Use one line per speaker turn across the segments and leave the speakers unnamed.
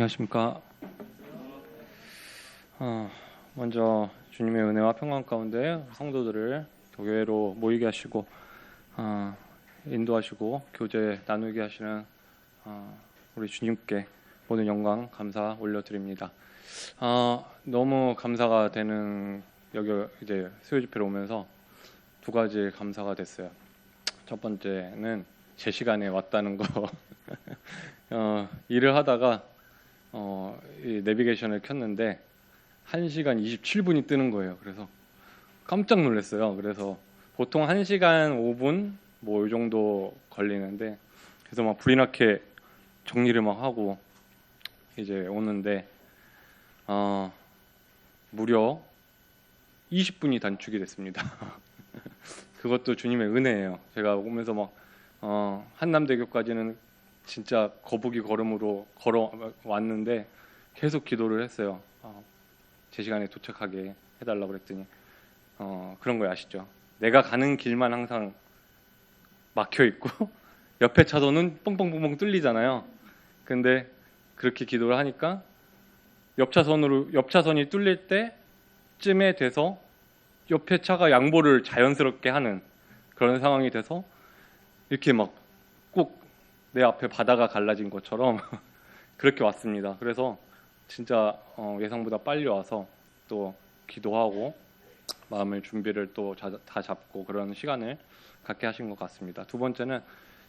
안녕하십니까. 먼저 주님의 은혜와 평강 가운데 성도들을 교회로 모이게 하시고 인도하시고 교제 나누게 하시는 우리 주님께 모든 영광 감사 올려드립니다. 너무 감사가 되는 여기 이제 수요 집회로 오면서 두 가지 감사가 됐어요. 첫 번째는 제 시간에 왔다는 거. 일을 하다가 이 내비게이션을 켰는데 1시간 27분이 뜨는 거예요. 그래서 깜짝 놀랐어요. 그래서 보통 1시간 5분 뭐 이 정도 걸리는데, 그래서 막 불이 나게 정리를 막 하고 이제 오는데 무려 20분이 단축이 됐습니다. 그것도 주님의 은혜예요. 제가 오면서 막 한남대교까지는 진짜 거북이 걸음으로 걸어왔는데 계속 기도를 했어요. 제 시간에 도착하게 해달라고 그랬더니 그런 거 아시죠? 내가 가는 길만 항상 막혀 있고 옆에 차선은 뻥뻥뻥뻥 뚫리잖아요. 근데 그렇게 기도를 하니까 옆 차선이 뚫릴 때쯤에 돼서 옆에 차가 양보를 자연스럽게 하는 그런 상황이 돼서 이렇게 막 꼭 내 앞에 바다가 갈라진 것처럼 그렇게 왔습니다. 그래서 진짜 예상보다 빨리 와서 또 기도하고 마음의 준비를 또 다 잡고 그런 시간을 갖게 하신 것 같습니다. 두 번째는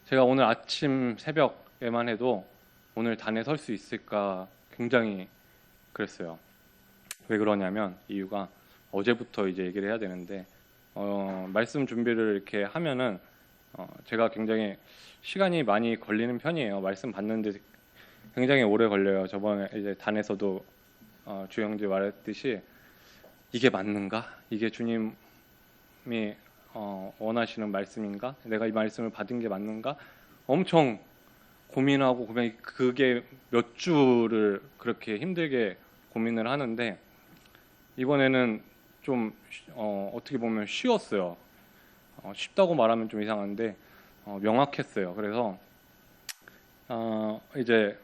제가 오늘 아침 새벽에만 해도 오늘 단에 설 수 있을까 굉장히 그랬어요. 왜 그러냐면 이유가 어제부터 이제 얘기를 해야 되는데 말씀 준비를 이렇게 하면은 제가 굉장히 시간이 많이 걸리는 편이에요. 말씀 받는데 굉장히 오래 걸려요. 저번에 이제 단에서도 주영재 말했듯이 이게 맞는가? 이게 주님이 원하시는 말씀인가? 내가 이 말씀을 받은 게 맞는가? 엄청 고민하고 그게 몇 주를 그렇게 힘들게 고민을 하는데 이번에는 좀 어떻게 보면 쉬웠어요. 쉽다고 말하면 좀 이상한데 명확했어요. 그래서 이제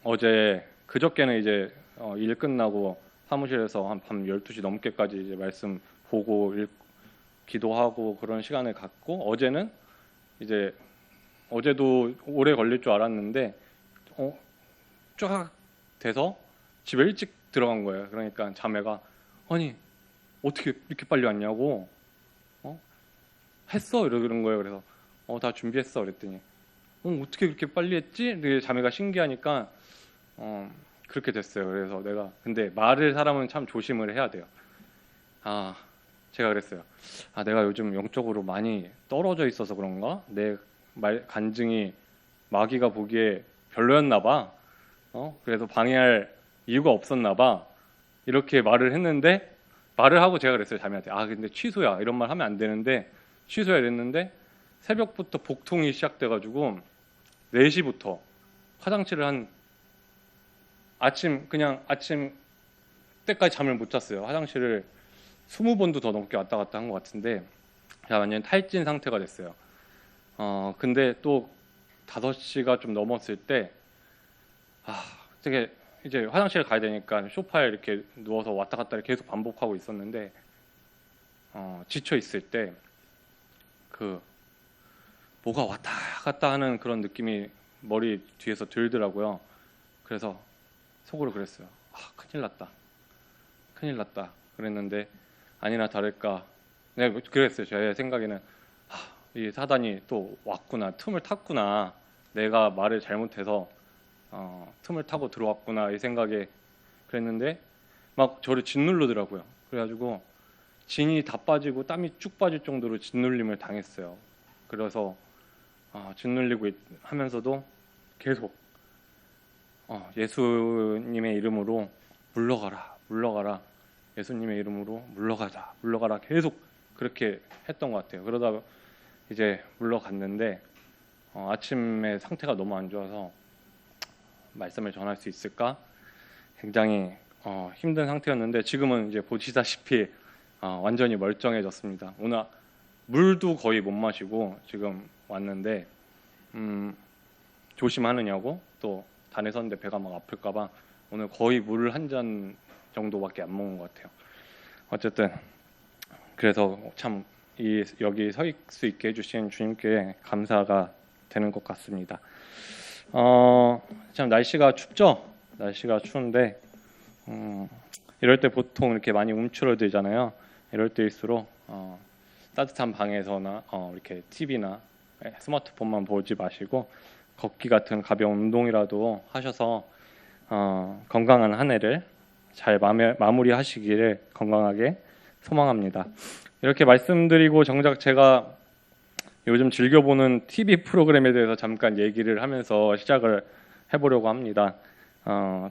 어제 그저께는 이제 일 끝나고 사무실에서 한 밤 12시 넘게까지 이제 말씀 보고 기도하고 그런 시간을 갖고, 어제는 이제 어제도 오래 걸릴 줄 알았는데 쫙 돼서 집에 일찍 들어간 거예요. 그러니까 자매가 아니 어떻게 이렇게 빨리 왔냐고 했어? 이러는 거예요. 그래서 다 준비했어 그랬더니 어떻게 그렇게 빨리 했지? 자매가 신기하니까 그렇게 됐어요. 그래서 내가 근데 말을 사람은 참 조심을 해야 돼요. 제가 그랬어요. 내가 요즘 영적으로 많이 떨어져 있어서 그런가? 내 말 간증이 마귀가 보기에 별로였나 봐. 그래서 방해할 이유가 없었나 봐. 이렇게 말을 했는데, 말을 하고 제가 그랬어요. 자매한테 근데 취소야 이런 말 하면 안 되는데 취소해야 됐는데 새벽부터 복통이 시작돼가지고 4시부터 화장실을 한 아침 때까지 잠을 못 잤어요. 화장실을 20번도 더 넘게 왔다 갔다 한 것 같은데 제가 완전 탈진 상태가 됐어요. 근데 또 5시가 좀 넘었을 때 되게 이제 화장실 가야 되니까 소파에 이렇게 누워서 왔다 갔다 계속 반복하고 있었는데 지쳐 있을 때 뭐가 왔다 갔다 하는 그런 느낌이 머리 뒤에서 들더라고요. 그래서 속으로 그랬어요. 큰일 났다 그랬는데 아니나 다를까 내가 그랬어요. 제 생각에는 이 사단이 또 왔구나, 틈을 탔구나, 내가 말을 잘못해서 틈을 타고 들어왔구나 이 생각에 그랬는데 막 저를 짓누르더라고요. 그래가지고 진이 다 빠지고 땀이 쭉 빠질 정도로 짓눌림을 당했어요. 그래서 짓눌리고 하면서도 계속 예수님의 이름으로 물러가라, 예수님의 이름으로 물러가라 계속 그렇게 했던 것 같아요. 그러다가 이제 물러갔는데 아침에 상태가 너무 안 좋아서 말씀을 전할 수 있을까 굉장히 힘든 상태였는데 지금은 이제 보시다시피 완전히 멀쩡해졌습니다. 오늘 물도 거의 못 마시고 지금 왔는데 조심하느냐고 또 산에 섰는데 배가 막 아플까봐 오늘 거의 물 한 잔 정도밖에 안 먹은 것 같아요. 어쨌든 그래서 참 여기 서 있을 수 있게 해주신 주님께 감사가 되는 것 같습니다. 참 날씨가 춥죠? 날씨가 추운데 이럴 때 보통 이렇게 많이 움츠러들잖아요. 이럴 때일수록 따뜻한 방에서나 이렇게 TV나 스마트폰만 보지 마시고 걷기 같은 가벼운 운동이라도 하셔서 건강한 한 해를 잘 마무리하시기를 건강하게 소망합니다. 이렇게 말씀드리고 정작 제가 요즘 즐겨보는 TV 프로그램에 대해서 잠깐 얘기를 하면서 시작을 해보려고 합니다.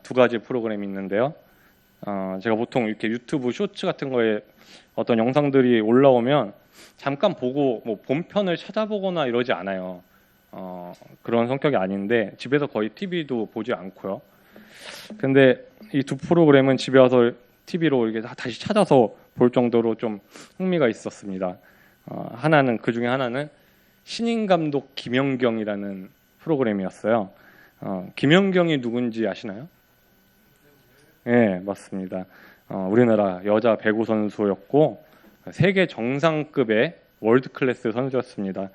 두 가지 프로그램이 있는데요. 제가 보통 이렇게 유튜브 쇼츠 같은 거에 어떤 영상들이 올라오면 잠깐 보고 뭐 본편을 찾아보거나 이러지 않아요. 그런 성격이 아닌데 집에서 거의 TV도 보지 않고요. 근데 이 두 프로그램은 집에 와서 TV로 이렇게 다시 찾아서 볼 정도로 좀 흥미가 있었습니다. 하나는 그 중에 하나는 신인 감독 김연경이라는 프로그램이었어요. 김연경이 누군지 아시나요? 네, 맞습니다. 우리나라 여자 배구 선수였고 세계 정상급의 월드 클래스 선수였습니다.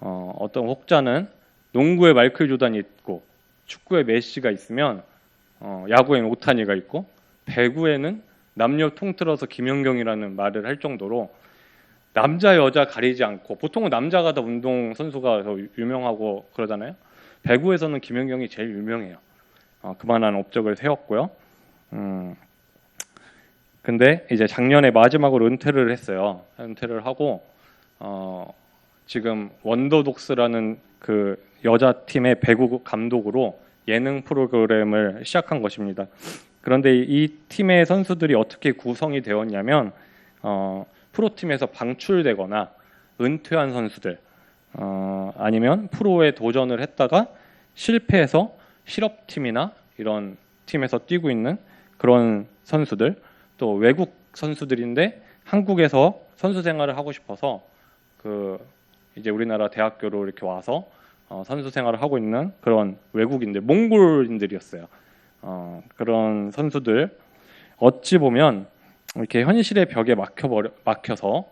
어떤 혹자는 농구에 마이클 조단이 있고 축구에 메시가 있으면 야구에는 오타니가 있고 배구에는 남녀 통틀어서 김연경이라는 말을 할 정도로 남자 여자 가리지 않고 보통은 남자가 더 운동 선수가 더 유명하고 그러잖아요. 배구에서는 김연경이 제일 유명해요. 그만한 업적을 세웠고요. 근데 이제 작년에 마지막으로 은퇴를 했어요. 은퇴를 하고 지금 원더독스라는 그 여자 팀의 배구 감독으로 예능 프로그램을 시작한 것입니다. 그런데 이 팀의 선수들이 어떻게 구성이 되었냐면 프로팀에서 방출되거나 은퇴한 선수들 아니면 프로에 도전을 했다가 실패해서 실업팀이나 이런 팀에서 뛰고 있는 그런 선수들, 또 외국 선수들인데 한국에서 선수 생활을 하고 싶어서 이제 우리나라 대학교로 이렇게 와서 선수 생활을 하고 있는 그런 외국인들, 몽골인들이었어요. 그런 선수들 어찌 보면 이렇게 현실의 벽에 막혀서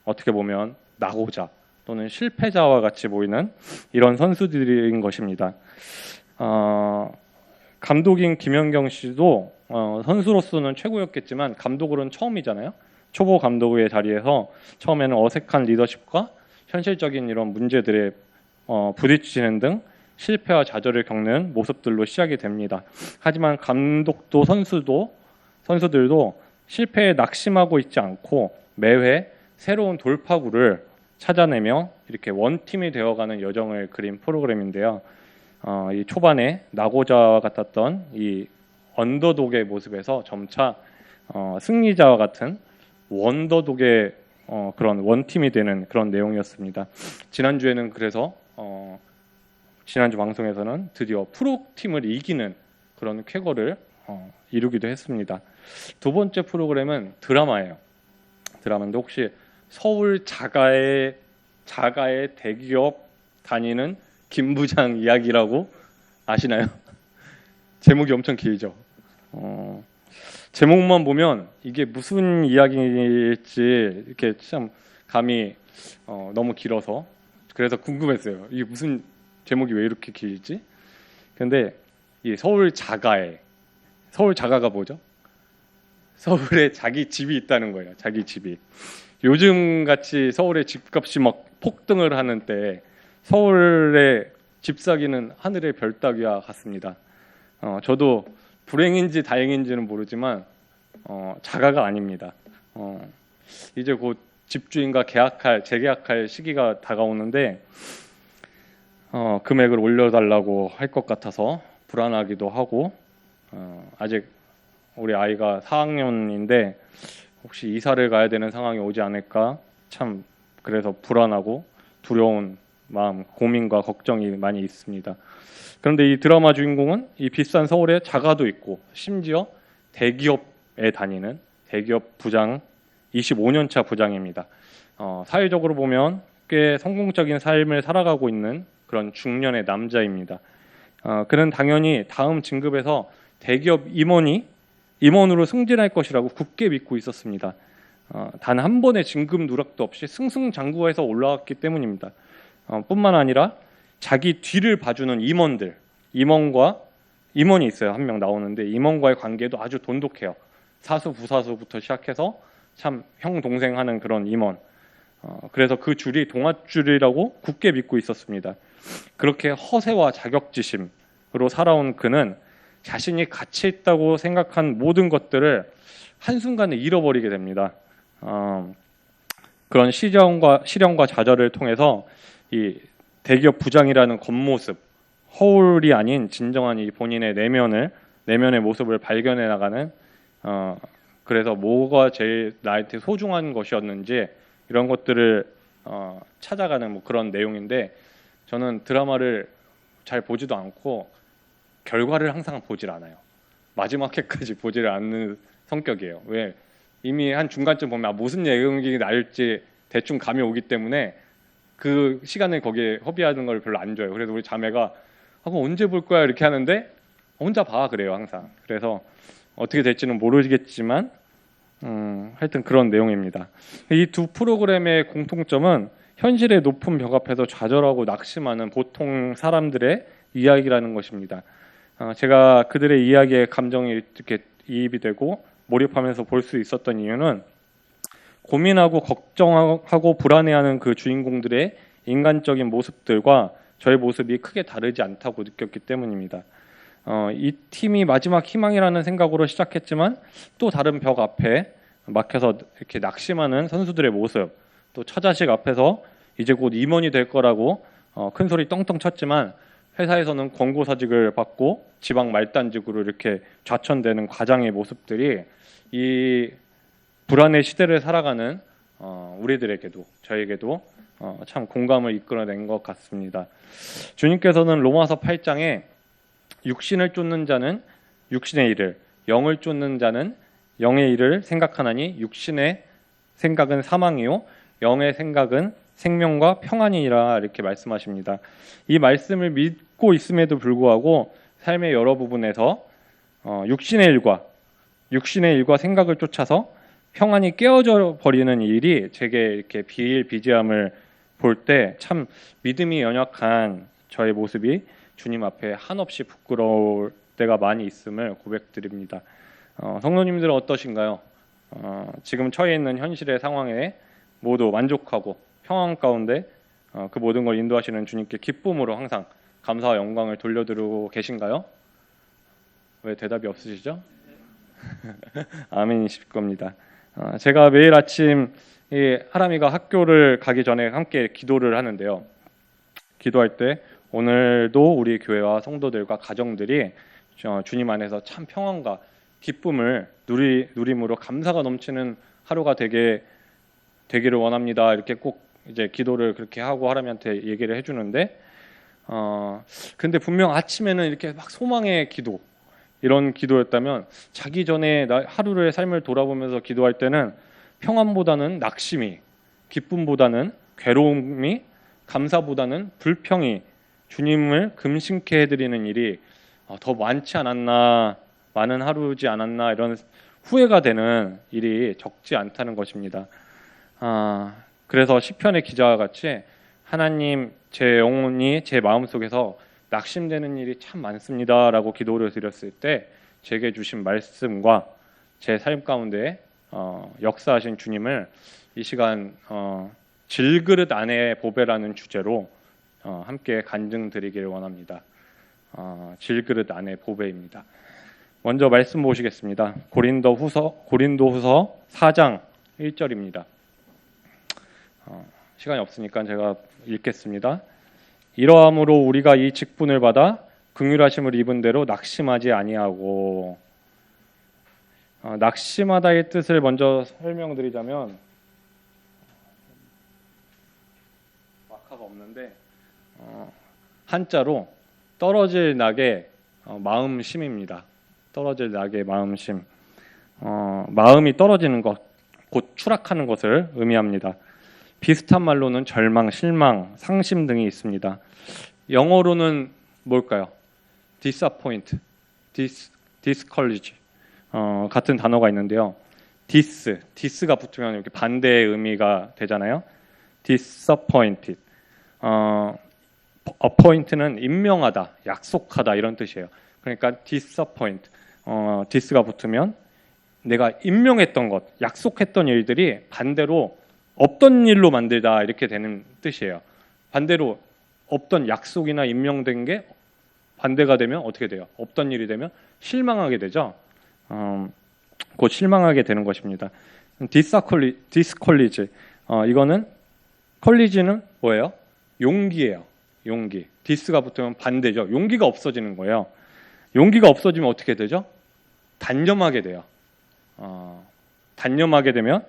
어떻게 보면 낙오자 또는 실패자와 같이 보이는 이런 선수들인 것입니다. 감독인 김연경 씨도 선수로서는 최고였겠지만 감독으로는 처음이잖아요. 초보 감독의 자리에서 처음에는 어색한 리더십과 현실적인 이런 문제들에 부딪히는 등 실패와 좌절을 겪는 모습들로 시작이 됩니다. 하지만 감독도 선수들도 실패에 낙심하고 있지 않고 매회 새로운 돌파구를 찾아내며 이렇게 원팀이 되어가는 여정을 그린 프로그램인데요. 이 초반에 낙오자와 같았던 이 언더독의 모습에서 점차 승리자와 같은 원더독의 그런 원팀이 되는 그런 내용이었습니다. 지난주에는 그래서 지난주 방송에서는 드디어 프로팀을 이기는 그런 쾌거를 이루기도 했습니다. 두 번째 프로그램은 드라마예요. 드라마인데 혹시 서울 자가의 대기업 다니는 김 부장 이야기라고 아시나요? 제목이 엄청 길죠. 제목만 보면 이게 무슨 이야기일지 이렇게 참 감이 너무 길어서 그래서 궁금했어요. 이게 무슨 제목이 왜 이렇게 길지? 근데 이 서울 자가가 뭐죠? 서울에 자기 집이 있다는 거예요. 자기 집이. 요즘 같이 서울의 집값이 막 폭등을 하는 때 서울의 집 사기는 하늘의 별 따기와 같습니다. 저도 불행인지 다행인지는 모르지만 자가가 아닙니다. 이제 곧 집주인과 재계약할 시기가 다가오는데 금액을 올려달라고 할 것 같아서 불안하기도 하고 아직 우리 아이가 4학년인데 혹시 이사를 가야 되는 상황이 오지 않을까 참 그래서 불안하고 두려운 마음, 고민과 걱정이 많이 있습니다. 그런데 이 드라마 주인공은 이 비싼 서울에 자가도 있고 심지어 대기업에 다니는 대기업 부장 25년차 부장입니다. 사회적으로 보면 꽤 성공적인 삶을 살아가고 있는 그런 중년의 남자입니다. 그는 당연히 다음 진급에서 대기업 임원으로 승진할 것이라고 굳게 믿고 있었습니다. 단 한 번의 진급 누락도 없이 승승장구해서 올라왔기 때문입니다. 뿐만 아니라 자기 뒤를 봐주는 임원이 있어요. 한 명 나오는데 임원과의 관계도 아주 돈독해요. 사수 부사수부터 시작해서 참 형 동생 하는 그런 임원. 그래서 그 줄이 동아줄이라고 굳게 믿고 있었습니다. 그렇게 허세와 자격지심으로 살아온 그는 자신이 가치 있다고 생각한 모든 것들을 한순간에 잃어버리게 됩니다. 그런 시련과 좌절을 통해서 이 대기업 부장이라는 겉모습, 허울이 아닌 진정한 이 본인의 내면의 모습을 발견해 나가는, 그래서 뭐가 제일 나한테 소중한 것이었는지 이런 것들을 찾아가는 뭐 그런 내용인데, 저는 드라마를 잘 보지도 않고 결과를 항상 보질 않아요. 마지막 회까지 보지를 않는 성격이에요. 왜? 이미 한 중간쯤 보면 무슨 내용이 나올지 대충 감이 오기 때문에 그 시간을 거기에 허비하는 걸 별로 안 좋아해요. 그래서 우리 자매가 그럼 언제 볼 거야 이렇게 하는데 혼자 봐 그래요 항상. 그래서 어떻게 될지는 모르겠지만 하여튼 그런 내용입니다. 이 두 프로그램의 공통점은 현실의 높은 벽 앞에서 좌절하고 낙심하는 보통 사람들의 이야기라는 것입니다. 제가 그들의 이야기에 감정이 이렇게 이입이 되고 몰입하면서 볼 수 있었던 이유는 고민하고 걱정하고 불안해하는 그 주인공들의 인간적인 모습들과 저의 모습이 크게 다르지 않다고 느꼈기 때문입니다. 이 팀이 마지막 희망이라는 생각으로 시작했지만 또 다른 벽 앞에 막혀서 이렇게 낙심하는 선수들의 모습, 또 처자식 앞에서 이제 곧 임원이 될 거라고 큰 소리 떵떵 쳤지만 회사에서는 권고사직을 받고 지방 말단직으로 이렇게 좌천되는 과장의 모습들이 이 불안의 시대를 살아가는 우리들에게도 저에게도 참 공감을 이끌어낸 것 같습니다. 주님께서는 로마서 8장에 육신을 쫓는 자는 육신의 일을, 영을 쫓는 자는 영의 일을 생각하나니 육신의 생각은 사망이요 영의 생각은 생명과 평안이라 이렇게 말씀하십니다. 이 말씀을 믿고 있음에도 불구하고 삶의 여러 부분에서 육신의 일과 생각을 쫓아서 평안이 깨어져 버리는 일이 제게 이렇게 비일비재함을 볼 때 참 믿음이 연약한 저의 모습이 주님 앞에 한없이 부끄러울 때가 많이 있음을 고백드립니다. 성도님들은 어떠신가요? 지금 처해 있는 현실의 상황에 모두 만족하고 평안 가운데 그 모든 걸 인도하시는 주님께 기쁨으로 항상 감사와 영광을 돌려드리고 계신가요? 왜 대답이 없으시죠? 아멘이실 겁니다. 제가 매일 아침 하람이가 학교를 가기 전에 함께 기도를 하는데요. 기도할 때 오늘도 우리 교회와 성도들과 가정들이 주님 안에서 참 평안과 기쁨을 누림으로 감사가 넘치는 하루가 되기를 원합니다. 이렇게 꼭 이제 기도를 그렇게 하고 하람이한테 얘기를 해주는데, 근데 분명 아침에는 이렇게 막 소망의 기도 이런 기도였다면 자기 전에 하루의 삶을 돌아보면서 기도할 때는 평안보다는 낙심이, 기쁨보다는 괴로움이, 감사보다는 불평이 주님을 금신케 해드리는 일이 더 많지 않았나, 많은 하루지 않았나 이런 후회가 되는 일이 적지 않다는 것입니다. 그래서 시편의 기자와 같이 하나님 제 영혼이 제 마음속에서 낙심되는 일이 참 많습니다라고 기도를 드렸을 때 제게 주신 말씀과 제 삶 가운데 역사하신 주님을 이 시간 질그릇 안에 보배라는 주제로 함께 간증드리기를 원합니다. 질그릇 안에 보배입니다. 먼저 말씀 보시겠습니다. 고린도후서 4장 1절입니다. 시간이 없으니까 제가 읽겠습니다. 이러함으로 우리가 이 직분을 받아 긍휼하심을 입은 대로 낙심하지 아니하고, 낙심하다의 뜻을 먼저 설명드리자면 마카가 없는데 한자로 떨어질 낙의 마음심입니다. 떨어질 낙의 마음심, 마음이 떨어지는 것, 곧 추락하는 것을 의미합니다. 비슷한 말로는 절망, 실망, 상심 등이 있습니다. 영어로는 뭘까요? disappoint, discourage 같은 단어가 있는데요. dis가 붙으면 이렇게 반대의 의미가 되잖아요. disappointed. appoint는 임명하다, 약속하다 이런 뜻이에요. 그러니까 disappoint. dis가 붙으면 내가 임명했던 것, 약속했던 일들이 반대로 없던 일로 만들다 이렇게 되는 뜻이에요. 반대로 없던 약속이나 임명된 게 반대가 되면 어떻게 돼요? 없던 일이 되면 실망하게 되죠. 곧 실망하게 되는 것입니다. discourage. 이거는 college는 뭐예요? 용기예요. 용기. dis가 붙으면 반대죠. 용기가 없어지는 거예요. 용기가 없어지면 어떻게 되죠? 단념하게 돼요. 단념하게 되면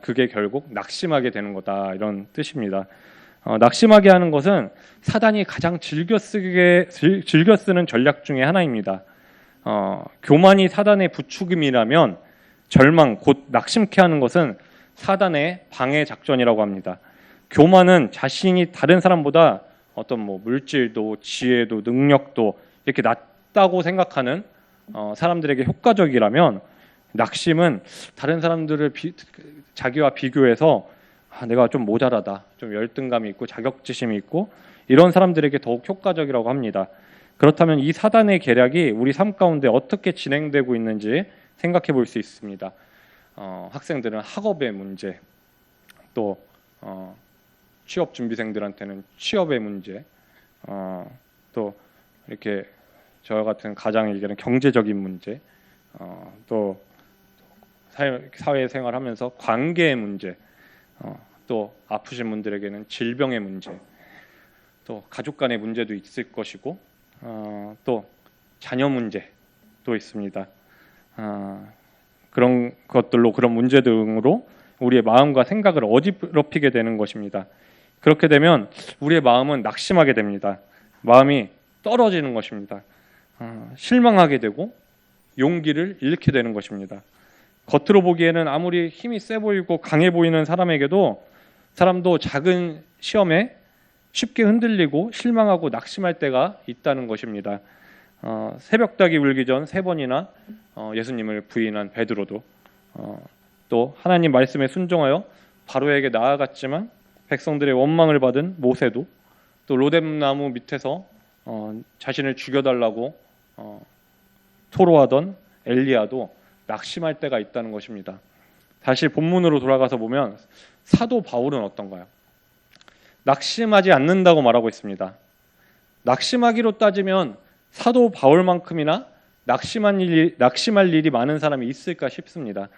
그게 결국 낙심하게 되는 거다 이런 뜻입니다. 낙심하게 하는 것은 사단이 가장 즐겨 쓰는 전략 중에 하나입니다. 교만이 사단의 부추김이라면 절망, 곧 낙심케 하는 것은 사단의 방해 작전이라고 합니다. 교만은 자신이 다른 사람보다 어떤 물질도, 지혜도, 능력도 이렇게 낮다고 생각하는 사람들에게 효과적이라면, 낙심은 다른 사람들을 자기와 비교해서 내가 좀 모자라다, 좀 열등감이 있고 자격지심이 있고 이런 사람들에게 더욱 효과적이라고 합니다. 그렇다면 이 사단의 계략이 우리 삶 가운데 어떻게 진행되고 있는지 생각해 볼 수 있습니다. 학생들은 학업의 문제, 또 취업 준비생들한테는 취업의 문제, 또 이렇게 저와 같은 가장에게는 경제적인 문제, 또 사회생활하면서 관계의 문제, 또 아프신 분들에게는 질병의 문제, 또 가족 간의 문제도 있을 것이고, 또 자녀 문제도 있습니다. 그런 것들로, 그런 문제 등으로 우리의 마음과 생각을 어지럽히게 되는 것입니다. 그렇게 되면 우리의 마음은 낙심하게 됩니다. 마음이 떨어지는 것입니다. 실망하게 되고 용기를 잃게 되는 것입니다. 겉으로 보기에는 아무리 힘이 세 보이고 강해 보이는 사람도 작은 시험에 쉽게 흔들리고 실망하고 낙심할 때가 있다는 것입니다. 새벽닭이 울기 전 3번이나 예수님을 부인한 베드로도, 또 하나님 말씀에 순종하여 바로에게 나아갔지만 백성들의 원망을 받은 모세도, 또 로뎀나무 밑에서 자신을 죽여달라고 토로하던 엘리야도 낙심할 때가 있다는 것입니다. 다시 본문으로 돌아가서 보면 사도 바울은 어떤가요? 낙심하지 않는다고 말하고 있습니다. 낙심하기로 따지면 사도 바울만큼이나 낙심할 일이 많은 사람이 있을까 싶습니다.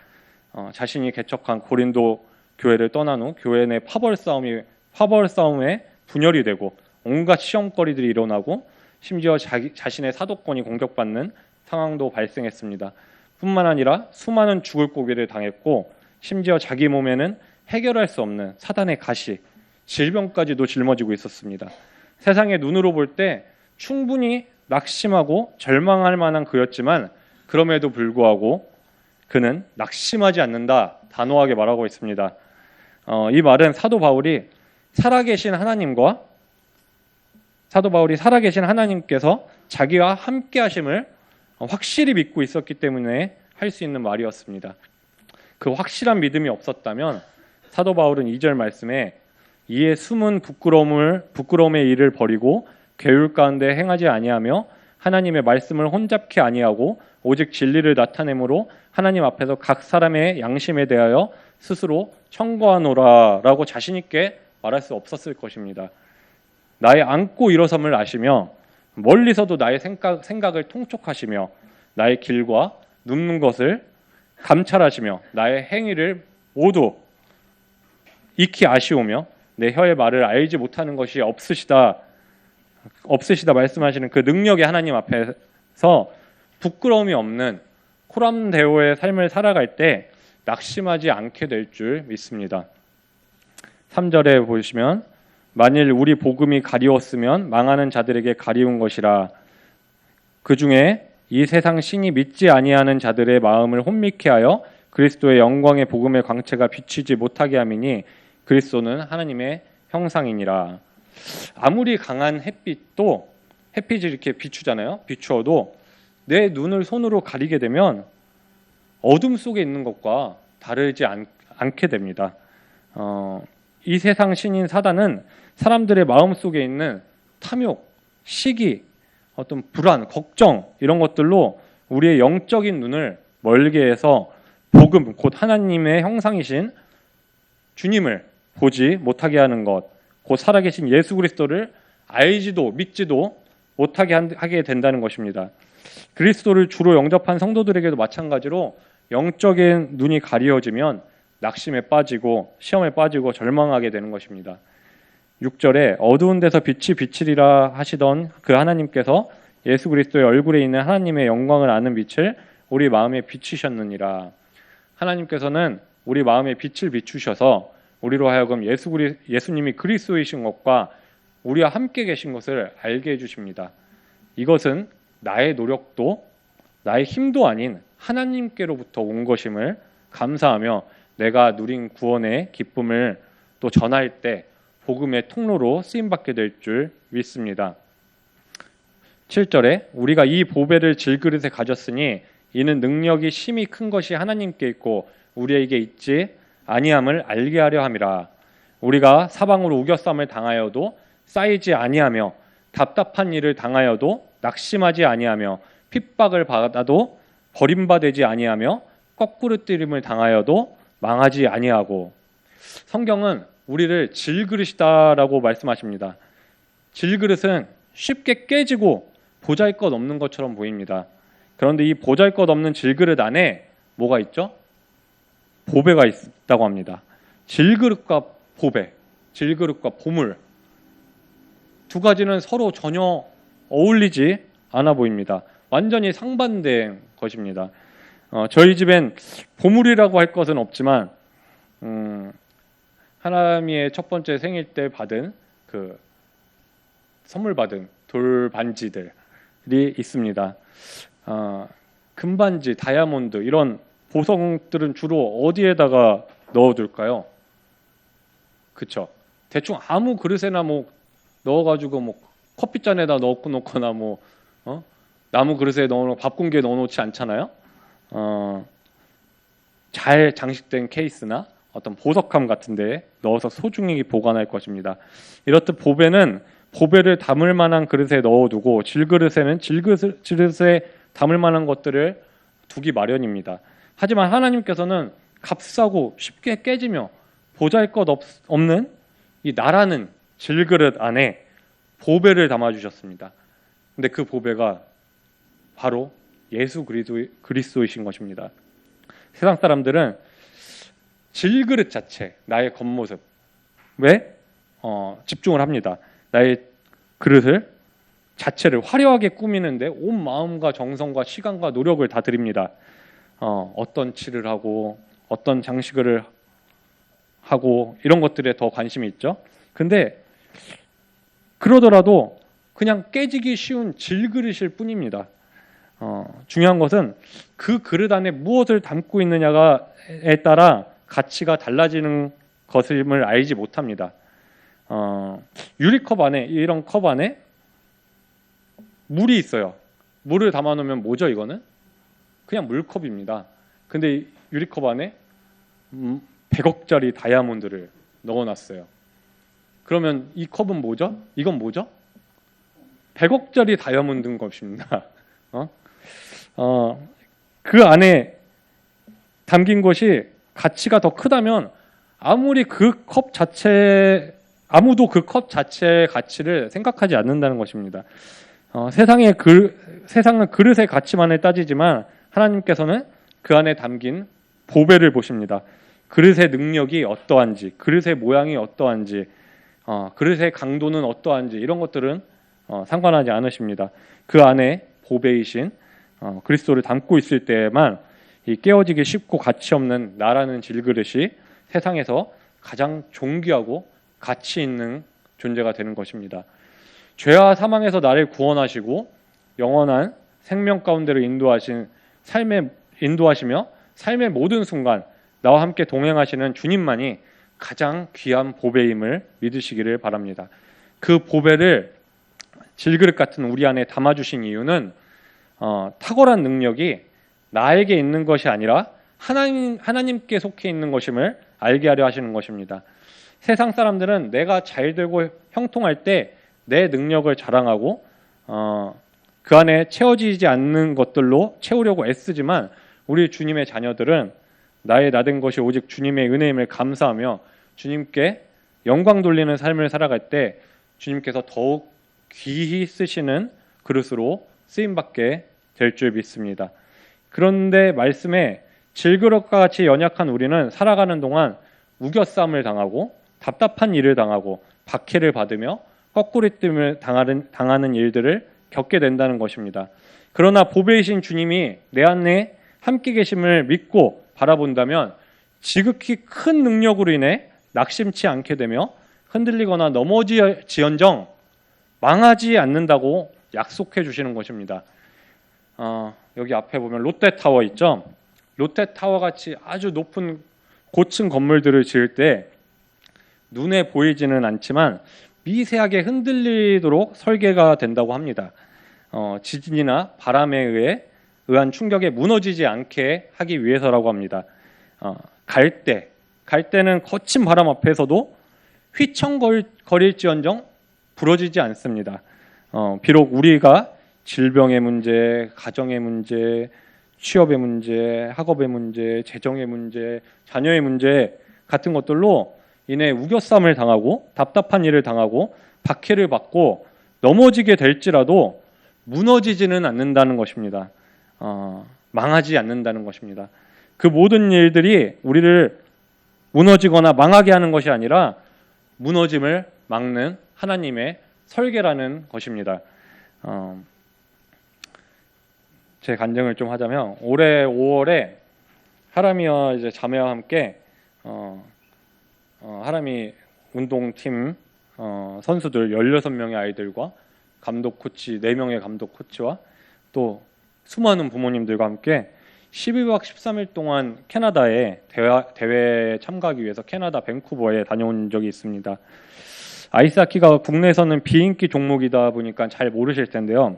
자신이 개척한 고린도 교회를 떠난 후 교회 내 파벌 싸움에 분열이 되고 온갖 시험거리들이 일어나고 심지어 자신의 사도권이 공격받는 상황도 발생했습니다. 뿐만 아니라 수많은 죽을 고기를 당했고 심지어 자기 몸에는 해결할 수 없는 사단의 가시, 질병까지도 짊어지고 있었습니다. 세상의 눈으로 볼 때 충분히 낙심하고 절망할 만한 그였지만 그럼에도 불구하고 그는 낙심하지 않는다, 단호하게 말하고 있습니다. 이 말은 사도 바울이 살아계신 하나님께서 자기와 함께 하심을 확실히 믿고 있었기 때문에 할 수 있는 말이었습니다. 그 확실한 믿음이 없었다면 사도 바울은 2절 말씀에 이에 숨은 부끄러움의 일을 버리고 괴울 가운데 행하지 아니하며 하나님의 말씀을 혼잡케 아니하고 오직 진리를 나타내므로 하나님 앞에서 각 사람의 양심에 대하여 스스로 청구하노라라고 자신 있게 말할 수 없었을 것입니다. 나의 앉고 일어섬을 아시며 멀리서도 나의 생각을 통촉하시며 나의 길과 눕는 것을 감찰하시며 나의 행위를 모두 익히 아시오며 내 혀의 말을 알지 못하는 것이 없으시다 말씀하시는 그 능력의 하나님 앞에서 부끄러움이 없는 코람데오의 삶을 살아갈 때 낙심하지 않게 될 줄 믿습니다. 3절에 보시면 만일 우리 복음이 가리웠으면 망하는 자들에게 가리운 것이라. 그 중에 이 세상 신이 믿지 아니하는 자들의 마음을 혼미케 하여 그리스도의 영광의 복음의 광채가 비치지 못하게 함이니 그리스도는 하나님의 형상이니라. 아무리 강한 햇빛도 햇빛을 이렇게 비추잖아요. 비추어도 내 눈을 손으로 가리게 되면 어둠 속에 있는 것과 다르지 않게 됩니다. 이 세상 신인 사단은 사람들의 마음 속에 있는 탐욕, 시기, 어떤 불안, 걱정 이런 것들로 우리의 영적인 눈을 멀게 해서 복음, 곧 하나님의 형상이신 주님을 보지 못하게 하는 것, 곧 살아계신 예수 그리스도를 알지도 믿지도 못하게 하게 된다는 것입니다. 그리스도를 주로 영접한 성도들에게도 마찬가지로 영적인 눈이 가리워지면 낙심에 빠지고 시험에 빠지고 절망하게 되는 것입니다. 6절에 어두운 데서 빛이 비치리라 하시던 그 하나님께서 예수 그리스도의 얼굴에 있는 하나님의 영광을 아는 빛을 우리 마음에 비추셨느니라. 하나님께서는 우리 마음에 빛을 비추셔서 우리로 하여금 예수님이 그리스도이신 것과 우리와 함께 계신 것을 알게 해주십니다. 이것은 나의 노력도 나의 힘도 아닌 하나님께로부터 온 것임을 감사하며 내가 누린 구원의 기쁨을 또 전할 때 복음의 통로로 쓰임받게 될 줄 믿습니다. 7절에 우리가 이 보배를 질그릇에 가졌으니 이는 능력이 심히 큰 것이 하나님께 있고 우리에게 있지 아니함을 알게 하려 함이라. 우리가 사방으로 우겨쌈을 당하여도 쌓이지 아니하며 답답한 일을 당하여도 낙심하지 아니하며 핍박을 받아도 버림받지 아니하며 거꾸로 뜨림을 당하여도 망하지 아니하고. 성경은 우리를 질그릇이다라고 말씀하십니다. 질그릇은 쉽게 깨지고 보잘것없는 것처럼 보입니다. 그런데 이 보잘것없는 질그릇 안에 뭐가 있죠? 보배가 있다고 합니다. 질그릇과 보배, 질그릇과 보물 두 가지는 서로 전혀 어울리지 않아 보입니다. 완전히 상반된 것입니다. 저희 집엔 보물이라고 할 것은 없지만 하나님의 첫 번째 생일 때 받은 그 선물 받은 돌 반지들이 있습니다. 금반지, 다이아몬드 이런 보석들은 주로 어디에다가 넣어둘까요? 그쵸? 대충 아무 그릇에나 뭐 넣어가지고 뭐 커피잔에다 넣거나 뭐 나무 그릇에 넣어놓고 밥 공기에 넣어놓지 않잖아요. 잘 장식된 케이스나 어떤 보석함 같은 데에 넣어서 소중히 보관할 것입니다. 이렇듯 보배는 보배를 담을 만한 그릇에 넣어두고 질그릇에는 질그릇에 담을 만한 것들을 두기 마련입니다. 하지만 하나님께서는 값싸고 쉽게 깨지며 보잘것없는 이 나라는 질그릇 안에 보배를 담아주셨습니다. 근데 그 보배가 바로 예수 그리스도이신 것입니다. 세상 사람들은 질그릇 자체, 나의 겉모습에 집중을 합니다. 나의 그릇을 자체를 화려하게 꾸미는데 온 마음과 정성과 시간과 노력을 다 드립니다. 어떤 칠을 하고 어떤 장식을 하고 이런 것들에 더 관심이 있죠. 근데 그러더라도 그냥 깨지기 쉬운 질그릇일 뿐입니다. 중요한 것은 그 그릇 안에 무엇을 담고 있느냐에 따라 가치가 달라지는 것임을 알지 못합니다. 유리컵 안에, 이런 컵 안에 물이 있어요. 물을 담아놓으면 뭐죠 이거는? 그냥 물컵입니다. 근데 유리컵 안에 100억짜리 다이아몬드를 넣어놨어요. 그러면 이 컵은 뭐죠? 이건 뭐죠? 100억짜리 다이아몬드인 것입니다. 그 안에 담긴 것이 가치가 더 크다면 아무도 그 컵 자체의 가치를 생각하지 않는다는 것입니다. 세상은 그릇의 가치만을 따지지만 하나님께서는 그 안에 담긴 보배를 보십니다. 그릇의 능력이 어떠한지, 그릇의 모양이 어떠한지, 그릇의 강도는 어떠한지 이런 것들은 상관하지 않으십니다. 그 안에 보배이신 그리스도를 담고 있을 때에만 이 깨어지기 쉽고 가치 없는 나라는 질그릇이 세상에서 가장 존귀하고 가치 있는 존재가 되는 것입니다. 죄와 사망에서 나를 구원하시고 영원한 생명 가운데로 인도하시며 삶의 모든 순간 나와 함께 동행하시는 주님만이 가장 귀한 보배임을 믿으시기를 바랍니다. 그 보배를 질그릇 같은 우리 안에 담아주신 이유는 탁월한 능력이 나에게 있는 것이 아니라 하나님께 속해 있는 것임을 알게 하려 하시는 것입니다. 세상 사람들은 내가 잘 되고 형통할 때 내 능력을 자랑하고 그 안에 채워지지 않는 것들로 채우려고 애쓰지만 우리 주님의 자녀들은 나의 나된 것이 오직 주님의 은혜임을 감사하며 주님께 영광 돌리는 삶을 살아갈 때 주님께서 더욱 귀히 쓰시는 그릇으로 쓰임받게 될 줄 믿습니다. 그런데 말씀에 질그릇과 같이 연약한 우리는 살아가는 동안 우겨쌈을 당하고 답답한 일을 당하고 박해를 받으며 거꾸리뜸을 당하는 일들을 겪게 된다는 것입니다. 그러나 보배이신 주님이 내 안에 함께 계심을 믿고 바라본다면 지극히 큰 능력으로 인해 낙심치 않게 되며 흔들리거나 넘어지언정 망하지 않는다고 약속해 주시는 것입니다. 여기 앞에 보면 롯데타워 있죠? 롯데타워 같이 아주 높은 고층 건물들을 지을 때 눈에 보이지는 않지만 미세하게 흔들리도록 설계가 된다고 합니다. 지진이나 바람에 의한 충격에 무너지지 않게 하기 위해서라고 합니다. 갈대는 거친 바람 앞에서도 휘청거릴지언정 부러지지 않습니다. 비록 우리가 질병의 문제, 가정의 문제, 취업의 문제, 학업의 문제, 재정의 문제, 자녀의 문제 같은 것들로 인해 우겨쌈을 당하고 답답한 일을 당하고 박해를 받고 넘어지게 될지라도 무너지지는 않는다는 것입니다. 망하지 않는다는 것입니다. 그 모든 일들이 우리를 무너지거나 망하게 하는 것이 아니라 무너짐을 막는 하나님의 설계라는 것입니다. 제 간증을 좀 하자면 올해 5월에 하람이와 이제 자매와 함께 하람이 운동팀 선수들 16명의 아이들과 감독 코치 4명의 감독 코치와 또 수많은 부모님들과 함께 12박 13일 동안 캐나다에 대회에 참가하기 위해서 캐나다 밴쿠버에 다녀온 적이 있습니다. 아이스하키가 국내에서는 비인기 종목이다 보니까 잘 모르실 텐데요.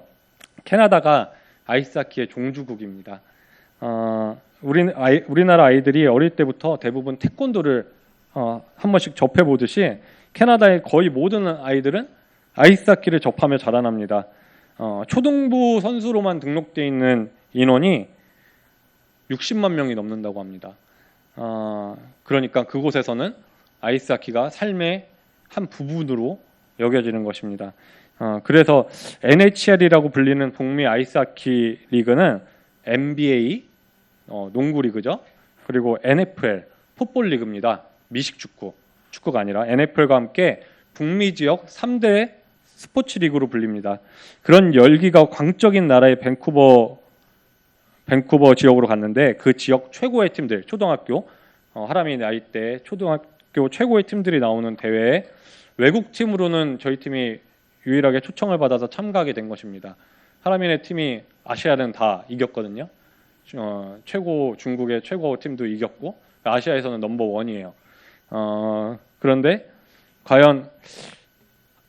캐나다가 아이스하키의 종주국입니다. 우리나라 아이들이 어릴 때부터 대부분 태권도를 한 번씩 접해보듯이 캐나다의 거의 모든 아이들은 아이스하키를 접하며 자라납니다. 초등부 선수로만 등록되어 있는 인원이 60만 명이 넘는다고 합니다. 그러니까 그곳에서는 아이스하키가 삶의 한 부분으로 여겨지는 것입니다. 그래서 NHL이라고 불리는 북미 아이스하키 리그는 NBA 농구 리그죠. 그리고 NFL 풋볼 리그입니다. 미식 축구가 아니라 NFL과 함께 북미 지역 3대 스포츠 리그로 불립니다. 그런 열기가 광적인 나라의 밴쿠버 지역으로 갔는데 그 지역 최고의 팀들, 초등학교 하람이 나이 때 초등학교 최고의 팀들이 나오는 대회에 외국 팀으로는 저희 팀이 유일하게 초청을 받아서 참가하게 된 것입니다. 하람이네 팀이 아시아는 다 이겼거든요. 중국의 최고 팀도 이겼고 아시아에서는 넘버 원이에요. 그런데 과연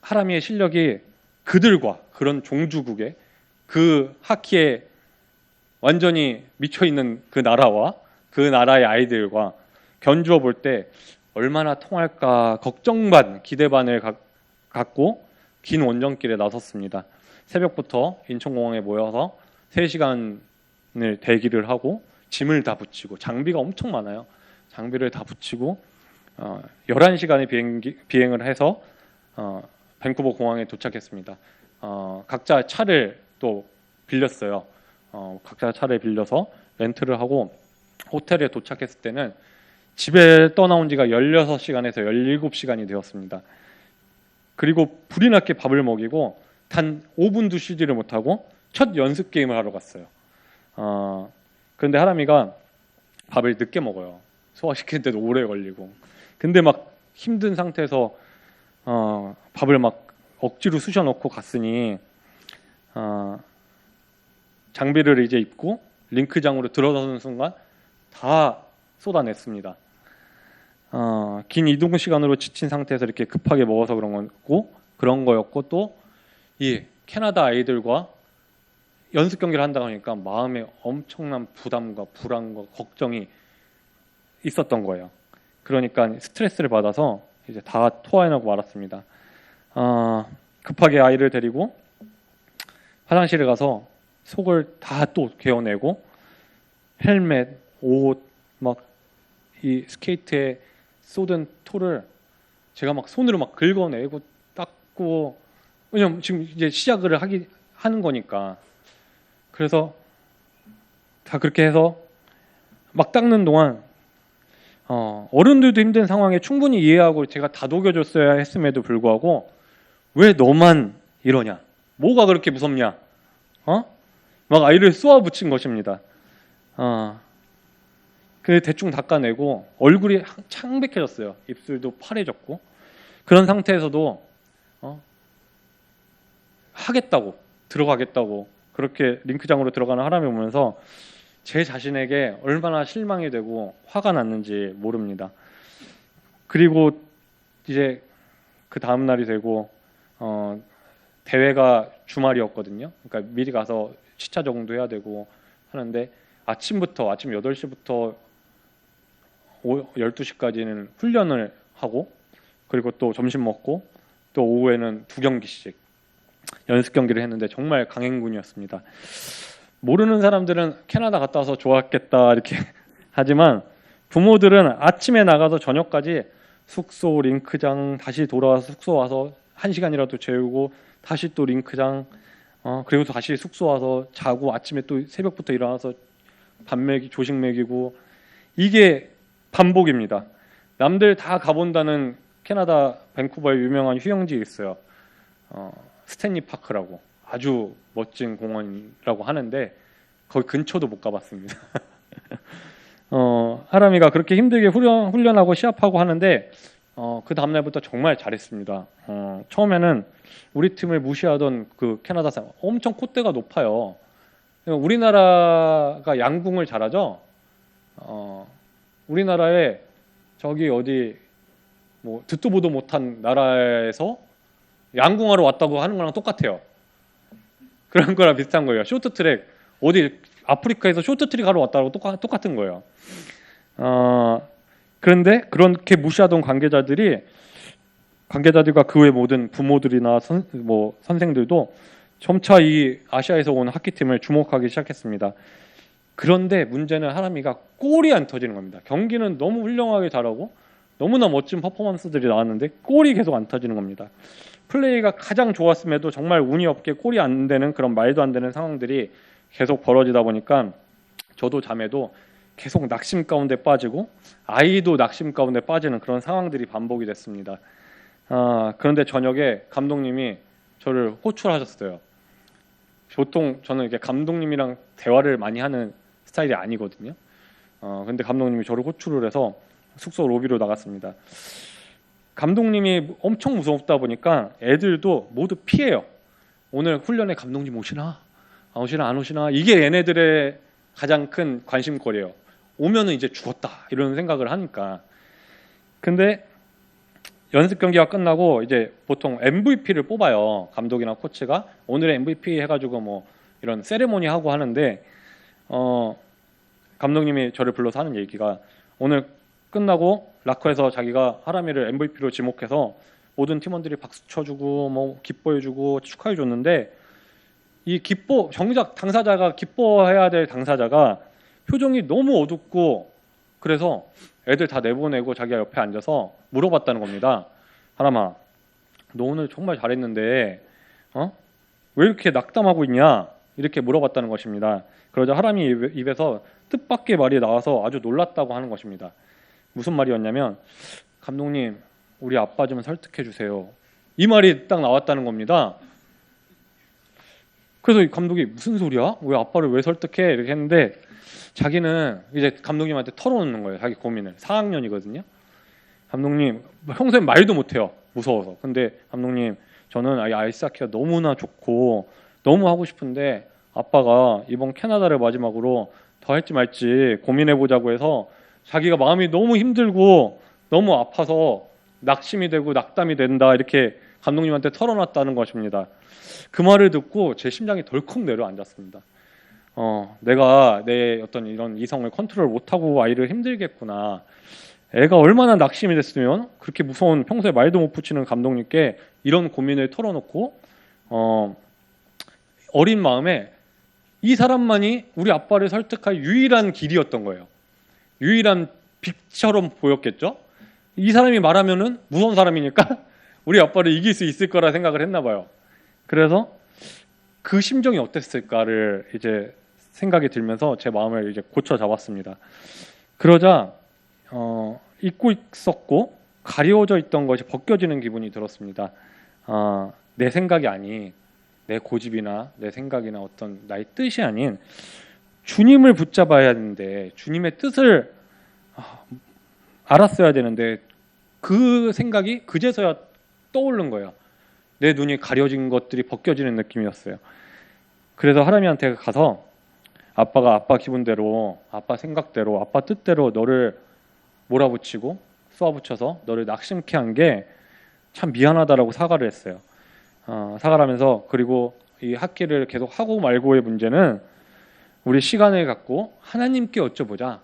하람이의 실력이 그들과 그런 종주국의 그 하키에 완전히 미쳐있는 그 나라와 그 나라의 아이들과 견주어 볼 때 얼마나 통할까 걱정 반 기대 반을 갖고 긴 원정길에 나섰습니다. 새벽부터 인천공항에 모여서 3시간을 대기를 하고 짐을 다 붙이고 장비가 엄청 많아요. 장비를 다 붙이고 11시간의 비행을 해서 밴쿠버 공항에 도착했습니다. 각자 차를 또 빌렸어요. 각자 차를 빌려서 렌트를 하고 호텔에 도착했을 때는 집에 떠나온 지가 16시간에서 17시간이 되었습니다. 그리고 불이 났게 밥을 먹이고 단 5분도 쉬지를 못하고 첫 연습 게임을 하러 갔어요. 그런데 하람이가 밥을 늦게 먹어요. 소화시키는데도 오래 걸리고. 근데 막 힘든 상태에서 밥을 막 억지로 쑤셔 넣고 갔으니 장비를 이제 입고 링크장으로 들어서는 순간 다 쏟아냈습니다. 긴 이동 시간으로 지친 상태에서 이렇게 급하게 먹어서 그런 거였고 또 이 캐나다 아이들과 연습 경기를 한다고 하니까 마음에 엄청난 부담과 불안과 걱정이 있었던 거예요. 그러니까 스트레스를 받아서 이제 다 토해내고 말았습니다. 급하게 아이를 데리고 화장실에 가서 속을 다 또 개어내고 헬멧, 옷, 막 이 스케이트에 쏟은 토를 제가 막 손으로 막 긁어내고 닦고, 왜냐면 지금 이제 시작을 하는 거니까. 그래서 다 그렇게 해서 막 닦는 동안 어른들도 힘든 상황에 충분히 이해하고 제가 다독여줬어야 했음에도 불구하고 왜 너만 이러냐? 뭐가 그렇게 무섭냐? 막 아이를 쏘아 붙인 것입니다. 그 대충 닦아내고 얼굴이 창백해졌어요. 입술도 파래졌고 그런 상태에서도 하겠다고 들어가겠다고 그렇게 링크장으로 들어가는 하람이 오면서 제 자신에게 얼마나 실망이 되고 화가 났는지 모릅니다. 그리고 이제 그 다음 날이 되고 대회가 주말이었거든요. 그러니까 미리 가서 시차 적응도 해야 되고 하는데 아침 8시부터 12시까지는 훈련을 하고 그리고 또 점심 먹고 또 오후에는 2경기씩 연습 경기를 했는데 정말 강행군이었습니다. 모르는 사람들은 캐나다 갔다 와서 좋았겠다 이렇게 하지만 부모들은 아침에 나가서 저녁까지 숙소, 링크장 다시 돌아와서 숙소 와서 1시간이라도 재우고 다시 또 링크장 그리고 또 다시 숙소 와서 자고 아침에 또 새벽부터 일어나서 조식 먹이고 이게 반복입니다. 남들 다 가본다는 캐나다 밴쿠버에 유명한 휴양지 있어요. 스탠리 파크라고 아주 멋진 공원이라고 하는데 거기 근처도 못 가봤습니다. 하람이가 그렇게 힘들게 훈련하고 시합하고 하는데 그 다음날부터 정말 잘했습니다. 처음에는 우리 팀을 무시하던 그 캐나다 사람 엄청 콧대가 높아요. 우리나라가 양궁을 잘하죠. 우리나라에 저기 어디 뭐 듣도 보도 못한 나라에서 양궁하러 왔다고 하는 거랑 똑같아요. 그런 거랑 비슷한 거예요. 쇼트트랙 어디 아프리카에서 쇼트트랙 하러 왔다고 똑같은 거예요. 그런데 그렇게 무시하던 관계자들과 그 외 모든 부모들이나 선생들도 점차 이 아시아에서 온 하키팀을 주목하기 시작했습니다. 그런데 문제는 하람이가 골이 안 터지는 겁니다. 경기는 너무 훌륭하게 잘하고 너무나 멋진 퍼포먼스들이 나왔는데 골이 계속 안 터지는 겁니다. 플레이가 가장 좋았음에도 정말 운이 없게 골이 안 되는 그런 말도 안 되는 상황들이 계속 벌어지다 보니까 저도 자매도 계속 낙심 가운데 빠지고 아이도 낙심 가운데 빠지는 그런 상황들이 반복이 됐습니다. 그런데 저녁에 감독님이 저를 호출하셨어요. 보통 저는 이렇게 감독님이랑 대화를 많이 하는 스타일이 아니거든요. 근데 감독님이 저를 호출을 해서 숙소 로비로 나갔습니다. 감독님이 엄청 무섭다 보니까 애들도 모두 피해요. 오늘 훈련에 감독님 오시나? 안 오시나? 이게 얘네들의 가장 큰 관심거리예요. 오면은 이제 죽었다 이런 생각을 하니까. 근데 연습 경기가 끝나고 이제 보통 MVP를 뽑아요. 감독이나 코치가 오늘의 MVP 해가지고 뭐 이런 세레모니 하고 하는데 감독님이 저를 불러서 하는 얘기가 오늘 끝나고 라커에서 자기가 하람이를 MVP로 지목해서 모든 팀원들이 박수 쳐주고 뭐 기뻐해주고 축하해줬는데 이 정작 기뻐해야 될 당사자가 표정이 너무 어둡고 그래서 애들 다 내보내고 자기가 옆에 앉아서 물어봤다는 겁니다. 하람아, 너 오늘 정말 잘했는데 왜 이렇게 낙담하고 있냐? 이렇게 물어봤다는 것입니다. 그러자 하람이 입에서 뜻밖의 말이 나와서 아주 놀랐다고 하는 것입니다. 무슨 말이었냐면 감독님, 우리 아빠 좀 설득해 주세요. 이 말이 딱 나왔다는 겁니다. 그래서 감독이 무슨 소리야? 왜 아빠를 왜 설득해? 이렇게 했는데 자기는 이제 감독님한테 털어놓는 거예요. 자기 고민을. 4학년이거든요. 감독님, 평소에 말도 못해요. 무서워서. 근데 감독님, 저는 아이스하키가 너무나 좋고 너무 하고 싶은데 아빠가 이번 캐나다를 마지막으로 더 할지 말지 고민해보자고 해서 자기가 마음이 너무 힘들고 너무 아파서 낙심이 되고 낙담이 된다 이렇게 감독님한테 털어놨다는 것입니다. 그 말을 듣고 제 심장이 덜컥 내려앉았습니다. 내가 내 어떤 이런 이성을 컨트롤 못하고 아이를 힘들겠구나. 애가 얼마나 낙심이 됐으면 그렇게 무서운 평소에 말도 못 붙이는 감독님께 이런 고민을 털어놓고 어린 마음에 이 사람만이 우리 아빠를 설득할 유일한 길이었던 거예요. 유일한 빛처럼 보였겠죠. 이 사람이 말하면은 무서운 사람이니까 우리 아빠를 이길 수 있을 거라 생각을 했나 봐요. 그래서 그 심정이 어땠을까를 이제 생각이 들면서 제 마음을 이제 고쳐 잡았습니다. 그러자 잊고 있었고 가려져 있던 것이 벗겨지는 기분이 들었습니다. 내 생각이 아닌 내 고집이나 내 생각이나 어떤 나의 뜻이 아닌 주님을 붙잡아야 하는데 주님의 뜻을 알았어야 되는데 그 생각이 그제서야 떠오른 거예요. 내 눈이 가려진 것들이 벗겨지는 느낌이었어요. 그래서 하나님한테 가서 아빠가 아빠 기분대로, 아빠 생각대로, 아빠 뜻대로 너를 몰아붙이고 쏘아붙여서 너를 낙심케 한 게 참 미안하다라고 사과를 했어요. 사과를 하면서 그리고 이 학기를 계속 하고 말고의 문제는 우리 시간을 갖고 하나님께 여쭤보자.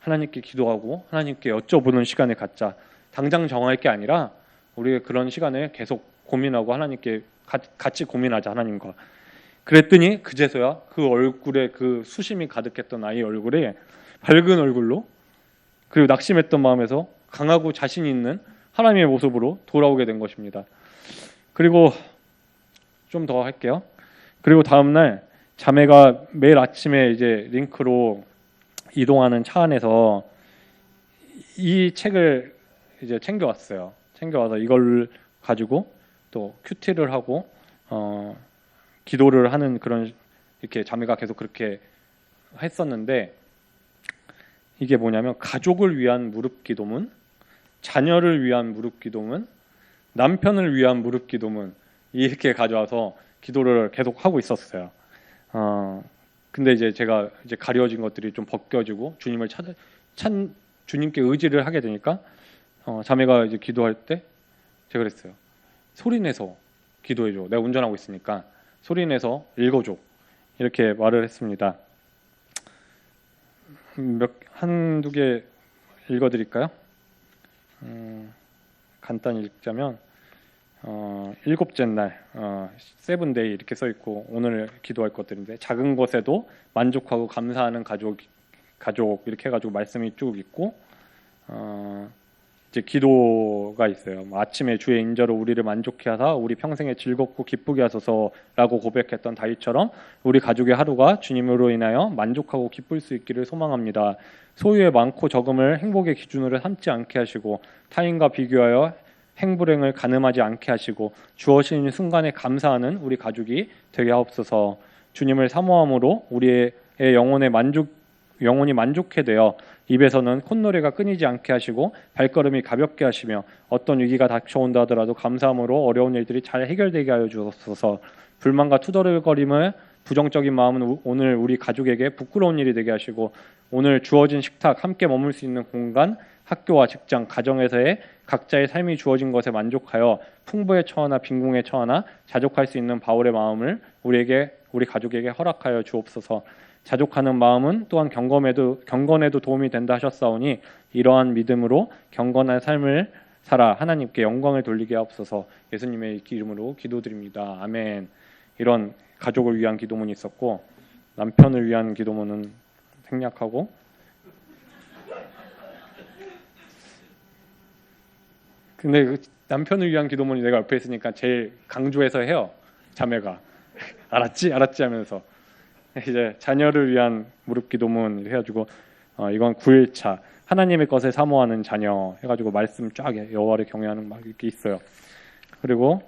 하나님께 기도하고 하나님께 여쭤보는 시간을 갖자. 당장 정할 게 아니라 우리가 그런 시간을 계속 고민하고 하나님께 같이 고민하자, 하나님과. 그랬더니 그제서야 그 얼굴에 그 수심이 가득했던 아이의 얼굴에 밝은 얼굴로 그리고 낙심했던 마음에서 강하고 자신 있는 하나님의 모습으로 돌아오게 된 것입니다. 그리고 좀 더 할게요. 그리고 다음날 자매가 매일 아침에 이제 링크로 이동하는 차 안에서 이 책을 이제 챙겨왔어요. 챙겨와서 이걸 가지고 또 큐티를 하고 기도를 하는 그런 이렇게 자매가 계속 그렇게 했었는데 이게 뭐냐면 가족을 위한 무릎 기도문, 자녀를 위한 무릎 기도문, 남편을 위한 무릎 기도문 이렇게 가져와서 기도를 계속 하고 있었어요. 근데 이제 제가 이제 가려진 것들이 좀 벗겨지고 주님을 주님께 의지를 하게 되니까 자매가 이제 기도할 때 제가 그랬어요. 소리 내서 기도해줘. 내가 운전하고 있으니까 소리 내서 읽어줘. 이렇게 말을 했습니다. 한두 개 읽어드릴까요? 간단히 읽자면 일곱째 날 세븐데이 이렇게 써있고 오늘 기도할 것들인데 작은 것에도 만족하고 감사하는 가족 이렇게 해가지고 말씀이 쭉 있고 이제 기도가 있어요. 아침에 주의 인자로 우리를 만족케 하사 우리 평생에 즐겁고 기쁘게 하소서라고 고백했던 다윗처럼 우리 가족의 하루가 주님으로 인하여 만족하고 기쁠 수 있기를 소망합니다. 소유의 많고 적음을 행복의 기준으로 삼지 않게 하시고 타인과 비교하여 행불행을 가늠하지 않게 하시고 주어진 순간에 감사하는 우리 가족이 되게 하옵소서. 주님을 사모함으로 우리의 영혼이 만족해 되어 입에서는 콧노래가 끊이지 않게 하시고 발걸음이 가볍게 하시며 어떤 위기가 닥쳐온다 하더라도 감사함으로 어려운 일들이 잘 해결되게 하여 주옵소서. 불만과 투덜거림을 부정적인 마음은 오늘 우리 가족에게 부끄러운 일이 되게 하시고 오늘 주어진 식탁, 함께 머물 수 있는 공간, 학교와 직장, 가정에서의 각자의 삶이 주어진 것에 만족하여 풍부에 처하나 빈궁에 처하나 자족할 수 있는 바울의 마음을 우리 가족에게 허락하여 주옵소서. 자족하는 마음은 또한 경건에도 도움이 된다 하셨사오니 이러한 믿음으로 경건한 삶을 살아 하나님께 영광을 돌리게 하옵소서. 예수님의 이름으로 기도드립니다. 아멘. 이런 가족을 위한 기도문이 있었고 남편을 위한 기도문은 생략하고 근데 그 남편을 위한 기도문이 내가 옆에 있으니까 제일 강조해서 해요. 자매가 알았지 하면서 이제 자녀를 위한 무릎 기도문 해가지고 이건 9일차 하나님의 것을 사모하는 자녀 해가지고 말씀 쫙 여호와를 경외하는 막 이렇게 있어요. 그리고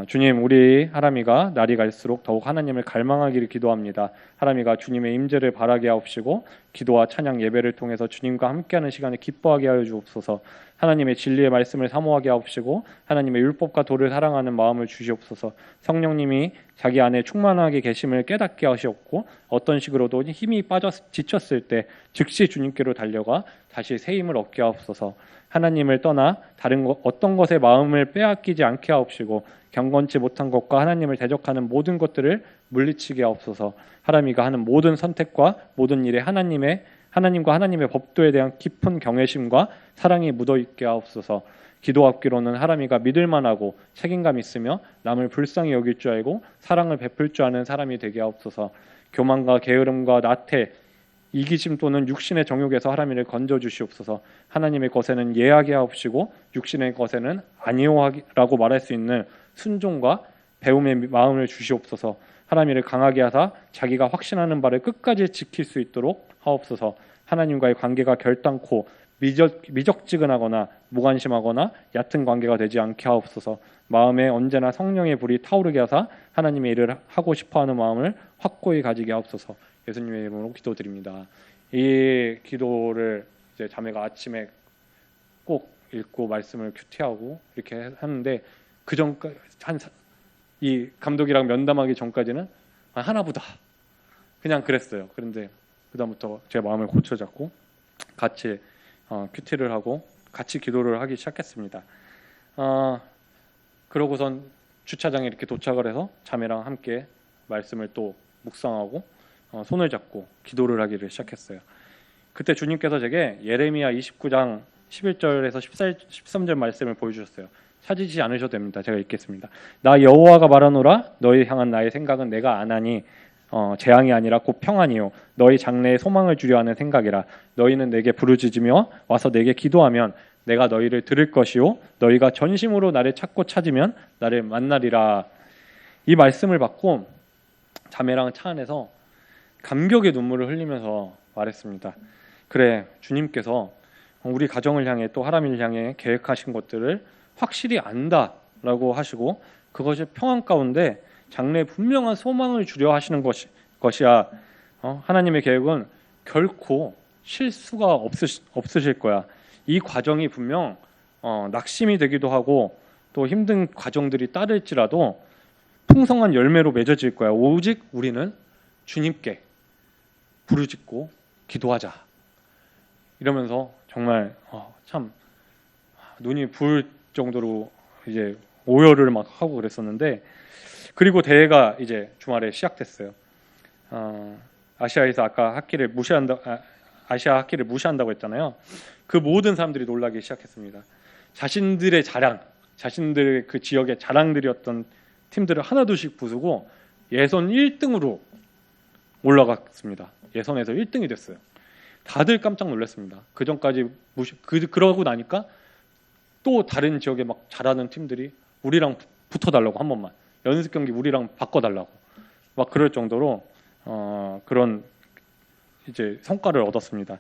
주님 우리 하람이가 날이 갈수록 더욱 하나님을 갈망하기를 기도합니다. 하람이가 주님의 임재를 바라게 하옵시고 기도와 찬양 예배를 통해서 주님과 함께하는 시간을 기뻐하게 하여 주옵소서. 하나님의 진리의 말씀을 사모하게 하옵시고 하나님의 율법과 도를 사랑하는 마음을 주시옵소서. 성령님이 자기 안에 충만하게 계심을 깨닫게 하시옵고 어떤 식으로도 힘이 빠져 지쳤을 때 즉시 주님께로 달려가 다시 새 힘을 얻게 하옵소서. 하나님을 떠나 다른 어떤 것에 마음을 빼앗기지 않게 하옵시고 경건치 못한 것과 하나님을 대적하는 모든 것들을 물리치게 하옵소서. 하람이가 하는 모든 선택과 모든 일에 하나님과 하나님의 법도에 대한 깊은 경외심과 사랑이 묻어있게 하옵소서. 기도하기로는 하람이가 믿을만하고 책임감 있으며 남을 불쌍히 여길 줄 알고 사랑을 베풀 줄 아는 사람이 되게 하옵소서. 교만과 게으름과 나태, 이기심 또는 육신의 정욕에서 하람이를 건져 주시옵소서. 하나님의 것에는 예하게 하옵시고 육신의 것에는 아니오라고 말할 수 있는 순종과 배움의 마음을 주시옵소서. 하나님을 강하게 하사 자기가 확신하는 바를 끝까지 지킬 수 있도록 하옵소서. 하나님과의 관계가 결단코 미적지근하거나 무관심하거나 얕은 관계가 되지 않게 하옵소서. 마음에 언제나 성령의 불이 타오르게 하사 하나님의 일을 하고 싶어하는 마음을 확고히 가지게 하옵소서. 예수님의 이름으로 기도드립니다. 이 기도를 이제 자매가 아침에 꼭 읽고 말씀을 큐티하고 이렇게 하는데 그 전까지 이 감독이랑 면담하기 전까지는 하나보다 그냥 그랬어요. 그런데 그다음부터 제 마음을 고쳐잡고 같이 큐티를 하고 같이 기도를 하기 시작했습니다. 그러고선 주차장에 이렇게 도착을 해서 자매랑 함께 말씀을 또 묵상하고 손을 잡고 기도를 하기를 시작했어요. 그때 주님께서 제게 예레미야 29장 11절에서 13절 말씀을 보여주셨어요. 찾으시지 않으셔도 됩니다. 제가 읽겠습니다. 나 여호와가 말하노라 너희 향한 나의 생각은 내가 아나니 재앙이 아니라 곧 평안이요 너희 장래에 소망을 주려 하는 생각이라. 너희는 내게 부르짖으며 와서 내게 기도하면 내가 너희를 들을 것이요 너희가 전심으로 나를 찾고 찾으면 나를 만나리라. 이 말씀을 받고 자매랑 차 안에서 감격의 눈물을 흘리면서 말했습니다. 그래, 주님께서 우리 가정을 향해 또 하람이를 향해 계획하신 것들을 확실히 안다라고 하시고 그것이 평안 가운데 장래에 분명한 소망을 주려 하시는 것이야. 하나님의 계획은 결코 실수가 없으실 거야. 이 과정이 분명 낙심이 되기도 하고 또 힘든 과정들이 따를지라도 풍성한 열매로 맺어질 거야. 오직 우리는 주님께 부르짖고 기도하자. 이러면서 정말 참 눈이 부을 정도로 이제 오열을 막 하고 그랬었는데 그리고 대회가 이제 주말에 시작됐어요. 아시아에서 아까 아시아 학기를 무시한다고 했잖아요. 그 모든 사람들이 놀라기 시작했습니다. 자신들의 자랑, 자신들의 그 지역의 자랑들이었던 팀들을 하나둘씩 부수고 예선 1등으로 올라갔습니다. 예선에서 1등이 됐어요. 다들 깜짝 놀랐습니다. 그 전까지 그러고 나니까 또 다른 지역에 막 잘하는 팀들이 우리랑 붙어달라고 한 번만 연습 경기 우리랑 바꿔달라고 막 그럴 정도로 그런 이제 성과를 얻었습니다.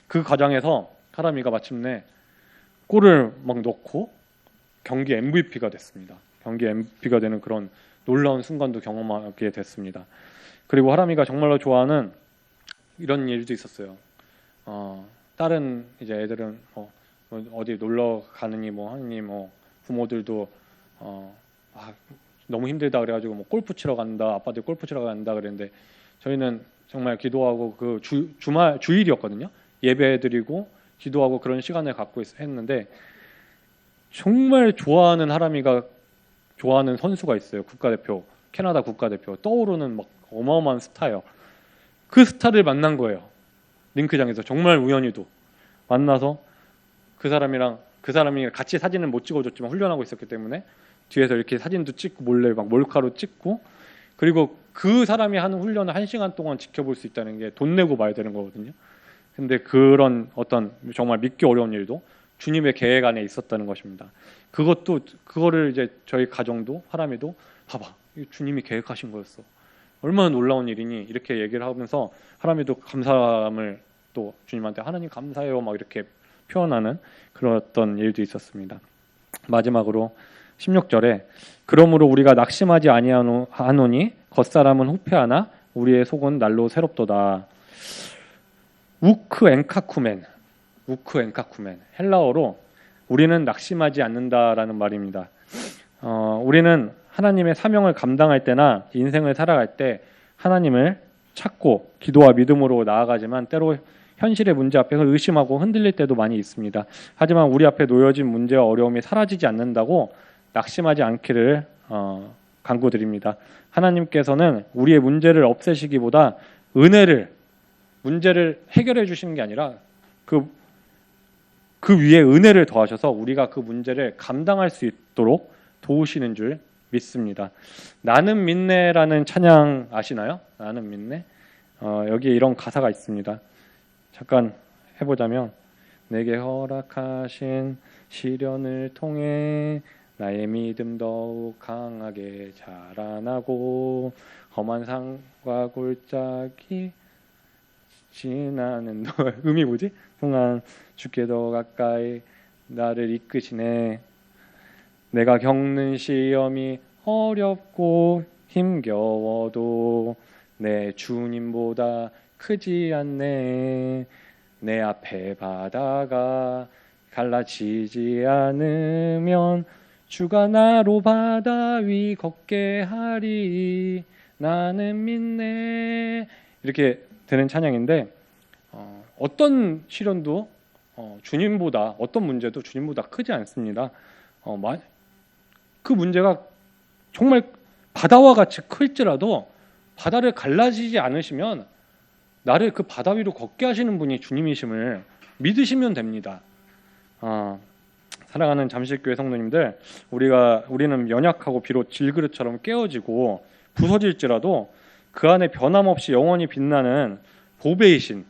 그 과정에서 하람이가 마침내 골을 막 넣고 경기 MVP가 됐습니다. 경기 MVP가 되는 그런 놀라운 순간도 경험하게 됐습니다. 그리고 하람이가 정말로 좋아하는 이런 일도 있었어요. 다른 이제 애들은 어디 놀러 가느니 하느니 부모들도 너무 힘들다 그래가지고 골프 치러 간다, 아빠들 골프 치러 간다 그랬는데 저희는 정말 기도하고 그 주일이었거든요. 예배드리고 기도하고 그런 시간을 갖고 했는데 정말 좋아하는 하람이가 좋아하는 선수가 있어요. 국가대표, 캐나다 국가대표 떠오르는 막 어마어마한 스타예요. 그 스타를 만난 거예요. 링크장에서 정말 우연히도 만나서 그 사람이 같이 사진을 못 찍어줬지만 훈련하고 있었기 때문에 뒤에서 이렇게 사진도 찍고 몰래 막 몰카로 찍고 그리고 그 사람이 하는 훈련을 1시간 동안 지켜볼 수 있다는 게 돈 내고 봐야 되는 거거든요. 근데 그런 어떤 정말 믿기 어려운 일도 주님의 계획 안에 있었다는 것입니다. 그거를 이제 저희 가정도 하람이도 봐봐, 주님이 계획하신 거였어. 얼마나 놀라운 일이니 이렇게 얘기를 하면서 하람이도 감사함을 또 주님한테 하나님 감사해요 막 이렇게 표현하는 그런 어떤 일도 있었습니다. 마지막으로 16절에 그러므로 우리가 낙심하지 아니하노니 겉사람은 후패하나 우리의 속은 날로 새롭도다. 우크 엔카쿠멘, 헬라어로 우리는 낙심하지 않는다라는 말입니다. 우리는 하나님의 사명을 감당할 때나 인생을 살아갈 때 하나님을 찾고 기도와 믿음으로 나아가지만 때로 현실의 문제 앞에서 의심하고 흔들릴 때도 많이 있습니다. 하지만 우리 앞에 놓여진 문제와 어려움이 사라지지 않는다고 낙심하지 않기를 간구드립니다. 하나님께서는 우리의 문제를 없애시기보다 문제를 해결해 주시는 게 아니라 그 위에 은혜를 더하셔서 우리가 그 문제를 감당할 수 있도록 도우시는 줄 믿습니다. 나는 믿네라는 찬양 아시나요? 나는 믿네. 여기에 이런 가사가 있습니다. 잠깐 해보자면 내게 허락하신 시련을 통해 나의 믿음 더욱 강하게 자라나고 험한 산과 골짜기 지나는 음이 뭐지? 동안 주께 더 가까이 나를 이끄시네. 내가 겪는 시험이 어렵고 힘겨워도 내 주님보다 크지 않네. 내 앞에 바다가 갈라지지 않으면 주가 나로 바다 위 걷게 하리. 나는 믿네. 이렇게 되는 찬양인데 어떤 시련도 주님보다 어떤 문제도 주님보다 크지 않습니다. 그 문제가 정말 바다와 같이 클지라도 바다를 갈라지지 않으시면 나를 그 바다 위로 걷게 하시는 분이 주님이심을 믿으시면 됩니다. 사랑하는 잠실교회 성도님들, 우리는 연약하고 비록 질그릇처럼 깨어지고 부서질지라도 그 안에 변함없이 영원히 빛나는 보배이신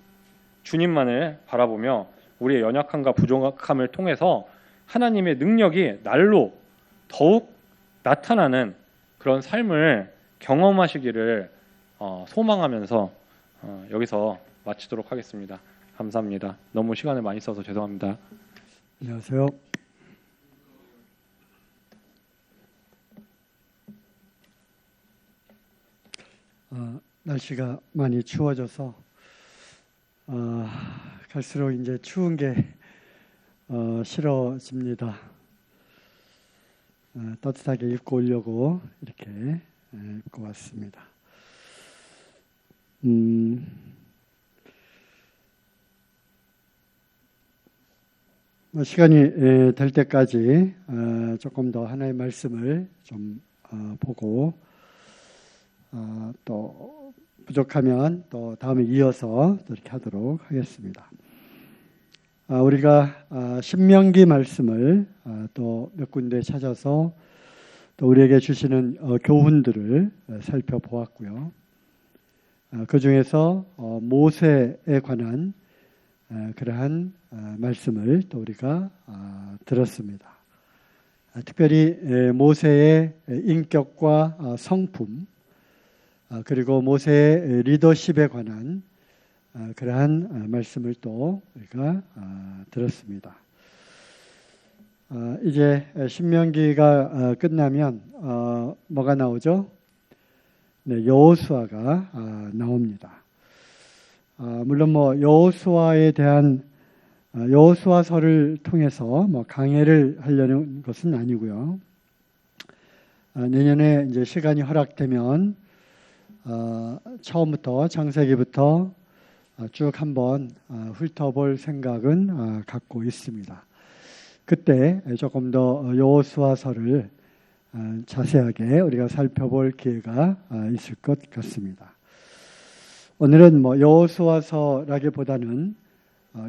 주님만을 바라보며 우리의 연약함과 부족함을 통해서 하나님의 능력이 날로 더욱 나타나는 그런 삶을 경험하시기를 소망하면서 여기서 마치도록 하겠습니다. 감사합니다. 너무 시간을 많이 써서 죄송합니다.
안녕하세요. 날씨가 많이 추워져서 갈수록 이제 추운 게 싫어집니다. 따뜻하게 입고 오려고 이렇게 입고 왔습니다. 시간이 될 때까지 조금 더 하나의 말씀을 좀 보고 또 부족하면 또 다음에 이어서 또 이렇게 하도록 하겠습니다. 우리가 신명기 말씀을 또 몇 군데 찾아서 또 우리에게 주시는 교훈들을 살펴보았고요. 그 중에서 모세에 관한 그러한 말씀을 또 우리가 들었습니다. 특별히 모세의 인격과 성품, 그리고 모세의 리더십에 관한 그러한 말씀을 또 우리가 들었습니다. 이제 신명기가 끝나면 뭐가 나오죠? 네, 여호수아가 나옵니다. 물론 여호수아에 대한 여호수아서를 통해서 강해를 하려는 것은 아니고요. 내년에 이제 시간이 허락되면 처음부터 창세기부터 쭉 한번 훑어볼 생각은 갖고 있습니다. 그때 조금 더 여호수아서를 자세하게 우리가 살펴볼 기회가 있을 것 같습니다. 오늘은 여호수아서라기보다는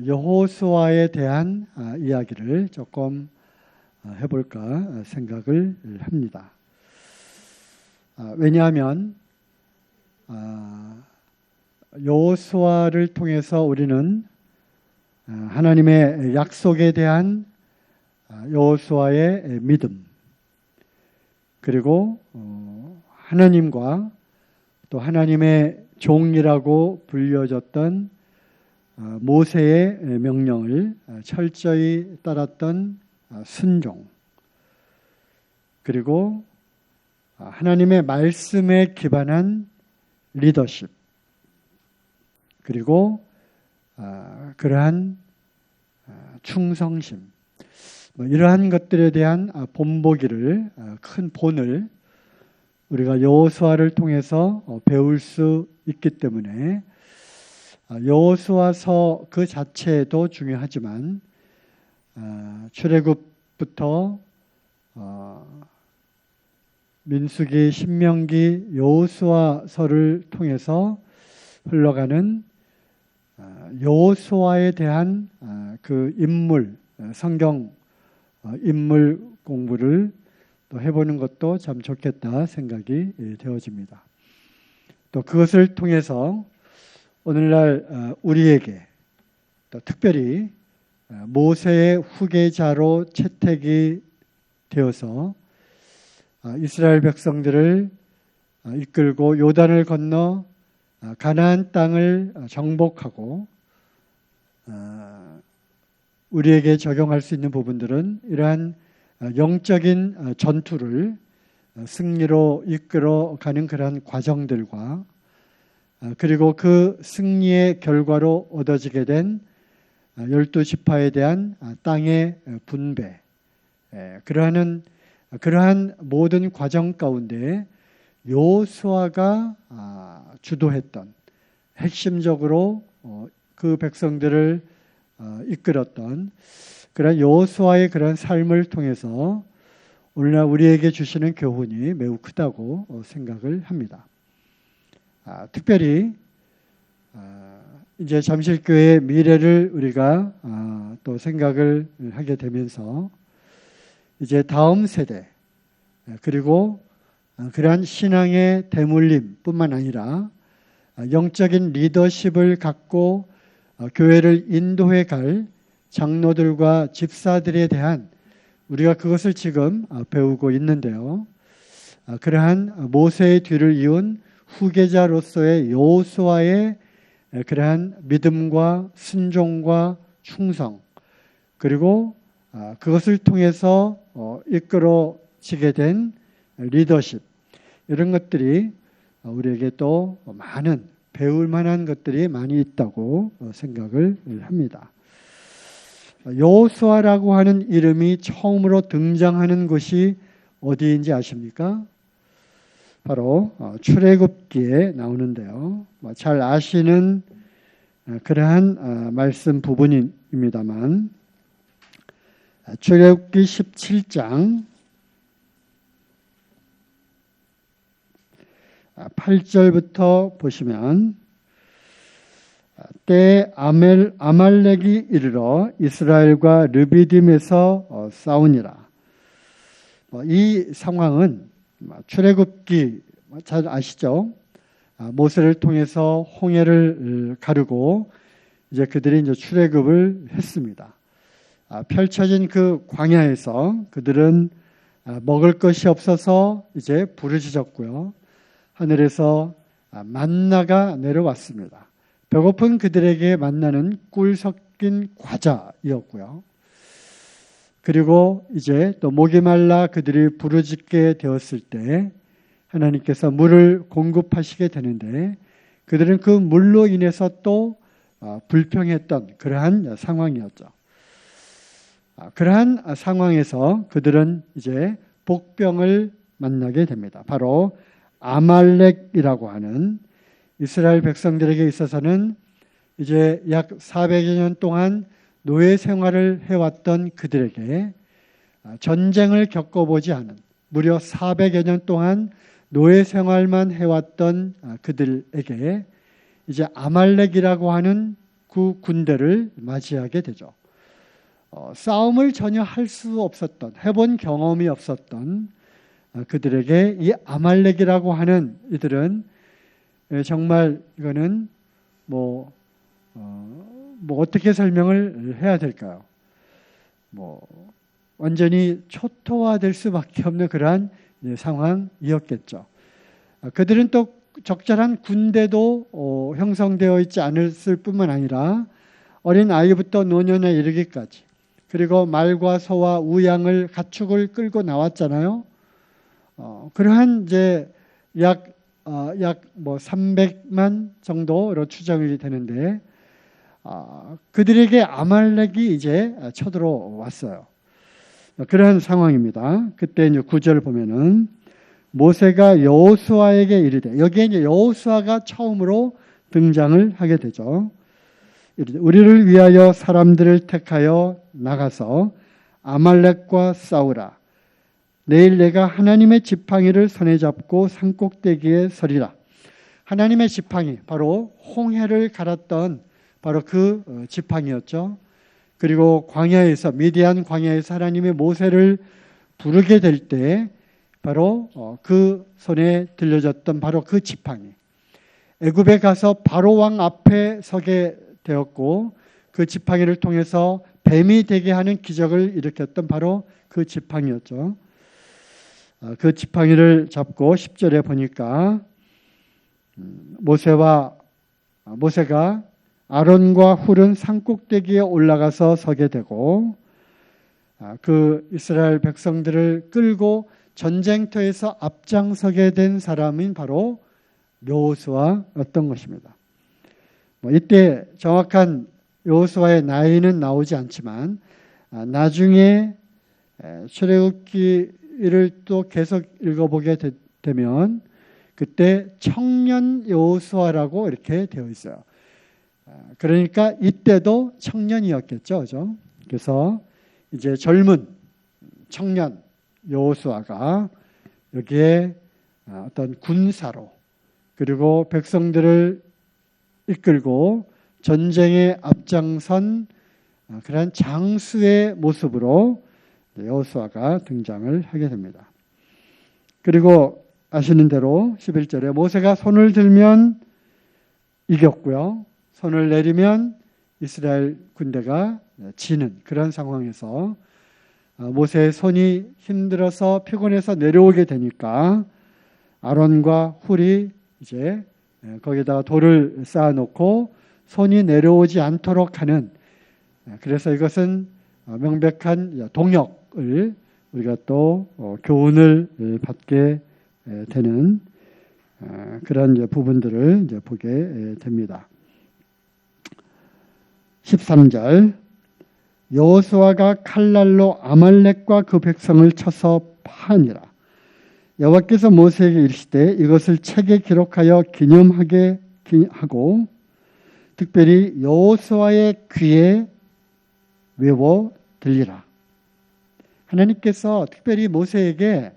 여호수아에 대한 이야기를 조금 해볼까 생각을 합니다. 왜냐하면 여호수아를 통해서 우리는 하나님의 약속에 대한 여호수아의 믿음, 그리고 하나님과 또 하나님의 종이라고 불려졌던 모세의 명령을 철저히 따랐던 순종, 그리고 하나님의 말씀에 기반한 리더십, 그리고 그러한 충성심, 이러한 것들에 대한 본보기를, 큰 본을 우리가 여호수아를 통해서 배울 수 있기 때문에 여호수아서 그 자체도 중요하지만 출애굽부터 민수기, 신명기, 여호수아서를 통해서 흘러가는 여호수아에 대한 그 인물, 성경 인물 공부를 또 해보는 것도 참 좋겠다 생각이 되어집니다. 또 그것을 통해서 오늘날 우리에게 또 특별히 모세의 후계자로 채택이 되어서 이스라엘 백성들을 이끌고 요단을 건너 가나안 땅을 정복하고 우리에게 적용할 수 있는 부분들은 이러한 영적인 전투를 승리로 이끌어가는 그러한 과정들과 그리고 그 승리의 결과로 얻어지게 된 12지파에 대한 땅의 분배, 그러한 모든 과정 가운데 여호수아가 주도했던, 핵심적으로 그 백성들을 이끌었던 그런 여호수아의 그런 삶을 통해서 오늘날 우리에게 주시는 교훈이 매우 크다고 생각을 합니다. 특별히 이제 잠실교회의 미래를 우리가 또 생각을 하게 되면서 이제 다음 세대, 그리고 그러한 신앙의 대물림뿐만 아니라 영적인 리더십을 갖고 교회를 인도해 갈 장로들과 집사들에 대한 우리가 그것을 지금 배우고 있는데요. 그러한 모세의 뒤를 이은 후계자로서의 여호수아의 그러한 믿음과 순종과 충성, 그리고 그것을 통해서 이끌어지게 된 리더십, 이런 것들이 우리에게 또 많은 배울 만한 것들이 많이 있다고 생각을 합니다. 여호수아라고 하는 이름이 처음으로 등장하는 곳이 어디인지 아십니까? 바로 출애굽기에 나오는데요. 잘 아시는 그러한 말씀 부분입니다만 출애굽기 17장 8절부터 보시면 때에 아말렉이 이르러 이스라엘과 르비딤에서 싸우니라. 이 상황은 출애굽기 잘 아시죠? 모세를 통해서 홍해를 가르고 이제 그들이 이제 출애굽을 했습니다. 펼쳐진 그 광야에서 그들은 먹을 것이 없어서 이제 부르짖었고요. 하늘에서 만나가 내려왔습니다. 배고픈 그들에게 만나는 꿀 섞인 과자였고요. 그리고 이제 또 목이 말라 그들이 부르짖게 되었을 때 하나님께서 물을 공급하시게 되는데 그들은 그 물로 인해서 또 불평했던 그러한 상황이었죠. 그러한 상황에서 그들은 이제 복병을 만나게 됩니다. 바로 아말렉이라고 하는 이스라엘 백성들에게 있어서는 이제 약 400여 년 동안 노예 생활을 해왔던 그들에게 전쟁을 겪어보지 않은, 무려 400여 년 동안 노예 생활만 해왔던 그들에게 이제 아말렉이라고 하는 그 군대를 맞이하게 되죠. 싸움을 전혀 할 수 없었던, 해본 경험이 없었던 그들에게 이 아말렉이라고 하는 이들은 정말 이거는 어떻게 설명을 해야 될까요? 완전히 초토화될 수밖에 없는 그러한 상황이었겠죠. 그들은 또 적절한 군대도 형성되어 있지 않았을 뿐만 아니라 어린 아이부터 노년에 이르기까지, 그리고 말과 소와 우양을 가축을 끌고 나왔잖아요. 그러한 이제 약 300만 정도로 추정이 되는데 그들에게 아말렉이 이제 쳐들어왔어요. 그러한 상황입니다. 그때 이제 9절 보면은 모세가 여호수아에게 이르되, 여기에 이제 여호수아가 처음으로 등장을 하게 되죠. 이르되 우리를 위하여 사람들을 택하여 나가서 아말렉과 싸우라. 내일 내가 하나님의 지팡이를 손에 잡고 산꼭대기에 서리라. 하나님의 지팡이, 바로 홍해를 갈았던 바로 그 지팡이였죠. 그리고 광야에서, 미디안 광야에서 하나님의 모세를 부르게 될 때 바로 그 손에 들려졌던 바로 그 지팡이. 애굽에 가서 바로 왕 앞에 서게 되었고 그 지팡이를 통해서 뱀이 되게 하는 기적을 일으켰던 바로 그 지팡이였죠. 그 지팡이를 잡고 10절에 보니까 모세가 아론과 훌은 산꼭대기에 올라가서 서게 되고 그 이스라엘 백성들을 끌고 전쟁터에서 앞장서게 된 사람인 바로 여호수아였던 것입니다. 이때 정확한 여호수아의 나이는 나오지 않지만 나중에 출애굽기를 또 계속 읽어보게 되면 그때 청년 여호수아라고 이렇게 되어 있어요. 그러니까 이때도 청년이었겠죠, 그죠? 그래서 이제 젊은 청년 여호수아가 여기에 어떤 군사로 그리고 백성들을 이끌고 전쟁에 앞장선 그런 장수의 모습으로 여호수아가 등장을 하게 됩니다. 그리고 아시는 대로 11절에 모세가 손을 들면 이겼고요. 손을 내리면 이스라엘 군대가 지는 그런 상황에서 모세의 손이 힘들어서 피곤해서 내려오게 되니까 아론과 훌이 이제 거기다가 돌을 쌓아놓고 손이 내려오지 않도록 하는, 그래서 이것은 명백한 동역을 우리가 또 교훈을 받게 되는 그런 이제 부분들을 이제 보게 됩니다. 13절 여호수아가 칼날로 아말렉과 그 백성을 쳐서 파니라. 여호와께서 모세에게 이르시되 이것을 책에 기록하여 기념하게 하고 특별히 여호수아의 귀에 외워 들리라. 하나님께서 특별히 모세에게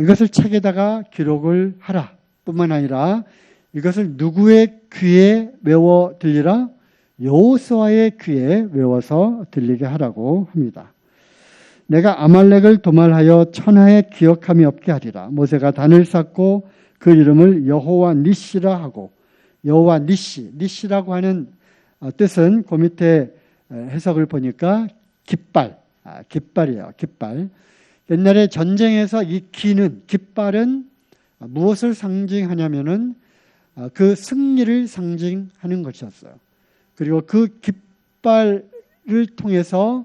이것을 책에다가 기록을 하라 뿐만 아니라 이것을 누구의 귀에 외워 들리라? 여호수아의 귀에 외워서 들리게 하라고 합니다. 내가 아말렉을 도말하여 천하에 기억함이 없게 하리라. 모세가 단을 쌓고 그 이름을 여호와 니시라 하고, 여호와 니시라고 하는 뜻은 그 밑에 해석을 보니까 깃발이에요. 깃발. 옛날에 전쟁에서 이 깃발은 무엇을 상징하냐면은 그 승리를 상징하는 것이었어요. 그리고 그 깃발을 통해서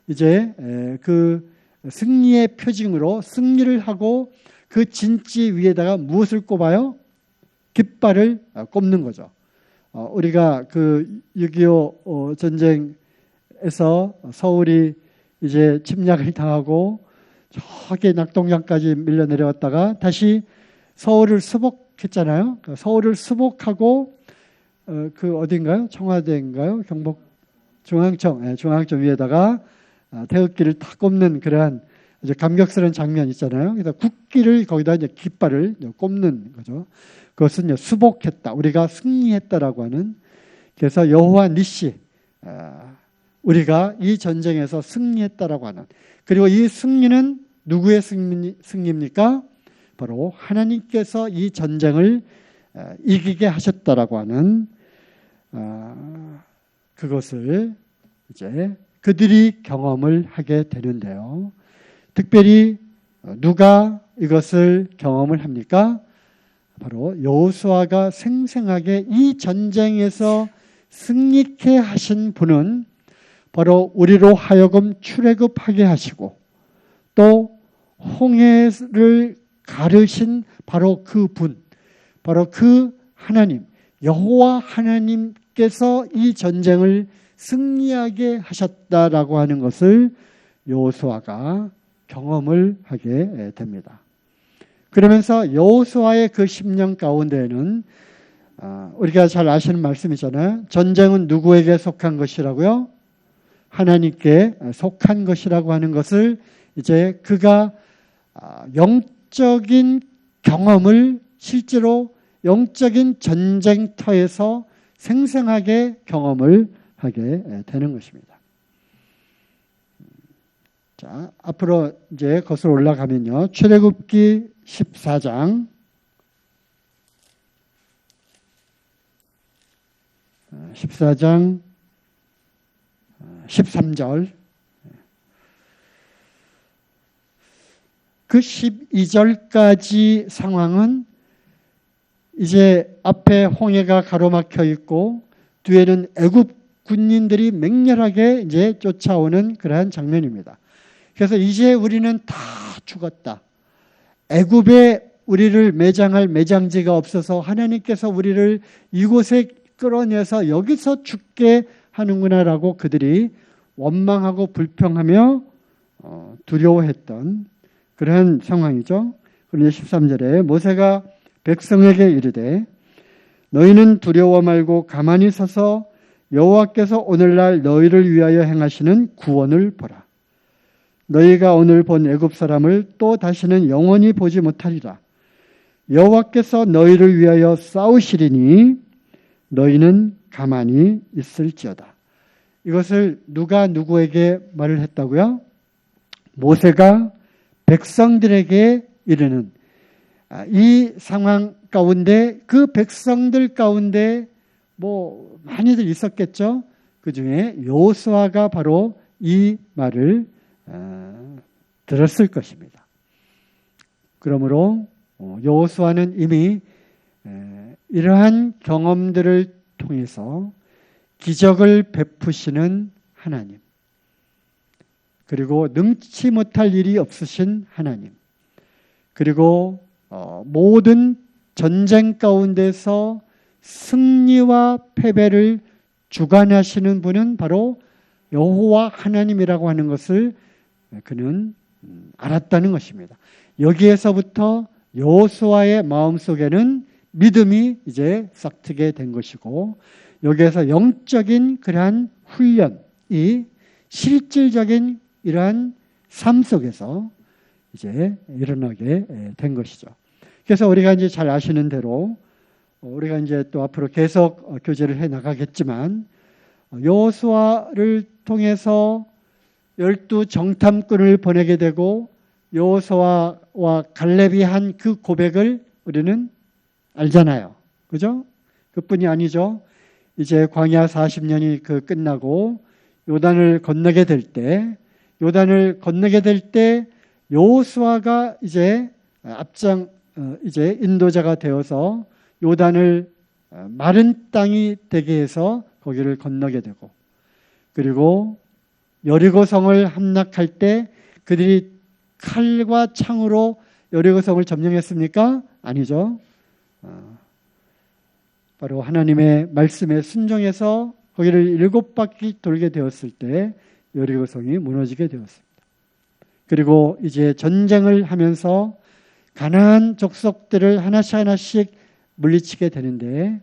이제 그 승리의 표징으로 승리를 하고 그 진지 위에다가 무엇을 꼽아요? 깃발을 꼽는 거죠. 우리가 그 6.25 전쟁에서 서울이 이제 침략을 당하고 저기 낙동강까지 밀려 내려왔다가 다시 서울을 수복했잖아요. 서울을 수복하고 그 어딘가요? 청와대인가요? 경복 중앙청 위에다가 태극기를 탁 꼽는 그러한 이제 감격스러운 장면 있잖아요. 그래서 국기를 거기다 이제 깃발을 꼽는 거죠. 그것은 수복했다. 우리가 승리했다라고 하는. 그래서 여호와 니시, 우리가 이 전쟁에서 승리했다라고 하는. 그리고 이 승리는 누구의 승리입니까? 바로 하나님께서 이 전쟁을 이기게 하셨다라고 하는 그것을 이제 그들이 경험을 하게 되는데요. 특별히 누가 이것을 경험을 합니까? 바로 여호수아가 생생하게 이 전쟁에서 승리케 하신 분은 바로 우리로 하여금 출애굽하게 하시고 또 홍해를 가르신 바로 그 분, 바로 그 하나님, 여호와 하나님 하나님께서 이 전쟁을 승리하게 하셨다라고 하는 것을 여호수아가 경험을 하게 됩니다. 그러면서 여호수아의 그 10년 가운데에는 우리가 잘 아시는 말씀이잖아요. 전쟁은 누구에게 속한 것이라고요? 하나님께 속한 것이라고 하는 것을 이제 그가 영적인 경험을 실제로 영적인 전쟁터에서 생생하게 경험을 하게 되는 것입니다. 자, 앞으로 이제 거슬러 올라가면요. 출애굽기 14장 13절 그 12절까지 상황은 이제 앞에 홍해가 가로막혀 있고 뒤에는 애굽 군인들이 맹렬하게 이제 쫓아오는 그러한 장면입니다. 그래서 이제 우리는 다 죽었다. 애굽에 우리를 매장할 매장지가 없어서 하나님께서 우리를 이곳에 끌어내서 여기서 죽게 하는구나라고 그들이 원망하고 불평하며 두려워했던 그런 상황이죠. 그런데 13절에 모세가 백성에게 이르되 너희는 두려워 말고 가만히 서서 여호와께서 오늘날 너희를 위하여 행하시는 구원을 보라. 너희가 오늘 본 애굽 사람을 또 다시는 영원히 보지 못하리라. 여호와께서 너희를 위하여 싸우시리니 너희는 가만히 있을지어다. 이것을 누가 누구에게 말을 했다고요? 모세가 백성들에게 이르는 이 상황 가운데 그 백성들 가운데 뭐 많이들 있었겠죠. 그 중에 여호수아가 바로 이 말을 들었을 것입니다. 그러므로 여호수아는 이미 이러한 경험들을 통해서 기적을 베푸시는 하나님, 그리고 능치 못할 일이 없으신 하나님, 그리고 모든 전쟁 가운데서 승리와 패배를 주관하시는 분은 바로 여호와 하나님이라고 하는 것을 그는 알았다는 것입니다. 여기에서부터 여호수아의 마음속에는 믿음이 이제 싹트게 된 것이고, 여기에서 영적인 그러한 훈련이 실질적인 이러한 삶 속에서 이제 일어나게 된 것이죠. 그래서 우리가 이제 잘 아시는 대로 우리가 이제 또 앞으로 계속 교제를 해 나가겠지만 여호수아를 통해서 12 정탐꾼을 보내게 되고 여호수아와 갈렙이 한 그 고백을 우리는 알잖아요. 그죠? 그뿐이 아니죠. 이제 광야 40년이 끝나고 요단을 건너게 될 때 여호수아가 이제 앞장 이제 인도자가 되어서 요단을 마른 땅이 되게 해서 거기를 건너게 되고, 그리고 여리고성을 함락할 때 그들이 칼과 창으로 여리고성을 점령했습니까? 아니죠. 바로 하나님의 말씀에 순종해서 거기를 7바퀴 돌게 되었을 때 여리고성이 무너지게 되었습니다. 그리고 이제 전쟁을 하면서 가나안 족속들을 하나씩 물리치게 되는데